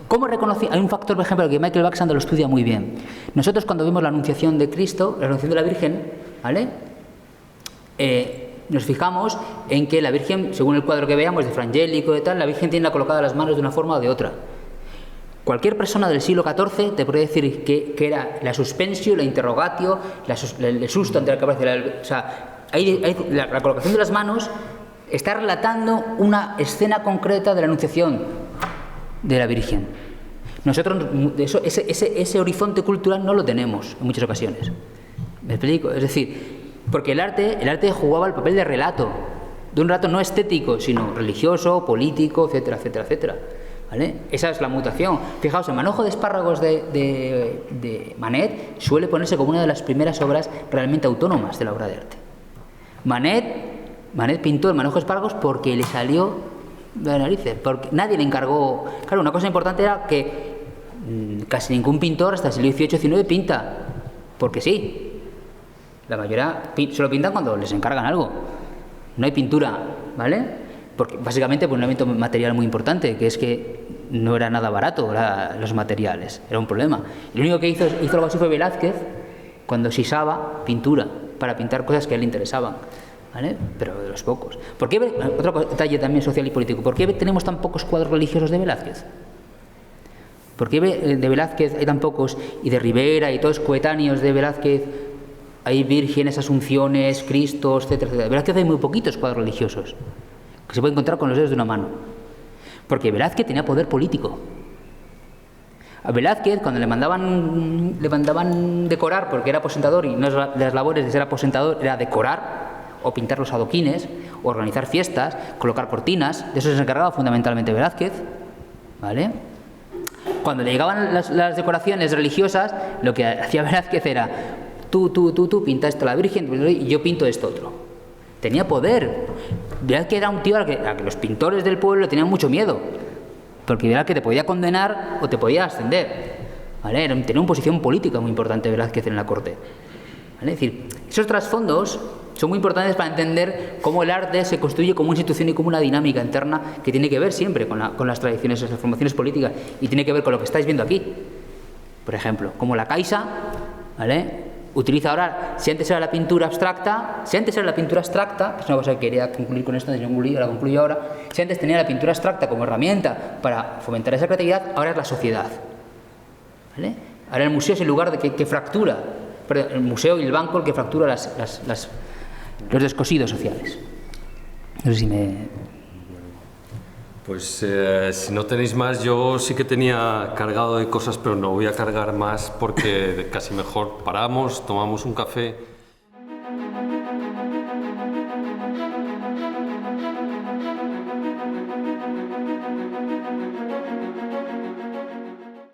Speaker 2: ¿Cómo reconocer? Hay un factor, por ejemplo, que Michael Baxter lo estudia muy bien. Nosotros cuando vemos la Anunciación de Cristo, la Anunciación de la Virgen, ¿vale? Nos fijamos en que la Virgen, según el cuadro que veamos de Frangélico y tal, la Virgen tiene colocadas las manos de una forma o de otra. Cualquier persona del siglo XIV te podría decir que era la suspensio, la interrogatio, el susto ante la cabeza. O sea, la colocación de las manos está relatando una escena concreta de la Anunciación de la Virgen. Nosotros ese horizonte cultural no lo tenemos en muchas ocasiones. ¿Me explico? Es decir, porque el arte jugaba el papel de relato, de un relato no estético, sino religioso, político, etcétera, etcétera, etcétera. ¿Vale? Esa es la mutación. Fijaos, el manojo de espárragos de Manet suele ponerse como una de las primeras obras realmente autónomas de la obra de arte. Manet pintó el manojo de espárragos porque le salió de las narices, porque nadie le encargó. Claro, una cosa importante era que casi ningún pintor hasta el siglo XVIII-XIX pinta, porque sí. La mayoría solo pintan cuando les encargan algo. No hay pintura, ¿vale? Porque básicamente por un elemento material muy importante, que es que no era nada barato los materiales, era un problema. Y lo único que hizo algo así fue Velázquez, cuando sisaba pintura, para pintar cosas que a él le interesaban, ¿vale? Pero de los pocos. ¿Por qué, otro detalle también social y político, ¿por qué tenemos tan pocos cuadros religiosos de Velázquez? ¿Por qué de Velázquez hay tan pocos, y de Rivera y todos coetáneos de Velázquez hay vírgenes, asunciones, cristos, etcétera, etcétera? De Velázquez hay muy poquitos cuadros religiosos que se puede encontrar con los dedos de una mano, porque Velázquez tenía poder político. A Velázquez, cuando le mandaban decorar porque era aposentador, y una de las labores de ser aposentador era decorar o pintar los adoquines o organizar fiestas, colocar cortinas, de eso se encargaba fundamentalmente Velázquez, ¿vale? Cuando le llegaban las decoraciones religiosas, lo que hacía Velázquez era tú pinta esto a la Virgen y yo pinto esto otro. Tenía poder. Velázquez era un tío a que los pintores del pueblo tenían mucho miedo, porque Velázquez te podía condenar o te podía ascender, ¿vale? Tenía una posición política muy importante Velázquez en la corte, ¿vale? Es decir, esos trasfondos son muy importantes para entender cómo el arte se construye como una institución y como una dinámica interna que tiene que ver siempre con las tradiciones, las formaciones políticas, y tiene que ver con lo que estáis viendo aquí. Por ejemplo, como la Caixa, ¿vale?, utiliza ahora, si antes era la pintura abstracta, que es una cosa que quería concluir con esto, la concluyo ahora, si antes tenía la pintura abstracta como herramienta para fomentar esa creatividad, ahora es la sociedad, ¿vale? Ahora el museo es el lugar que fractura, perdón, el museo y el banco el que fractura los descosidos sociales. No sé si me...
Speaker 1: Pues si no tenéis más, yo sí que tenía cargado de cosas, pero no voy a cargar más porque casi mejor paramos, tomamos un café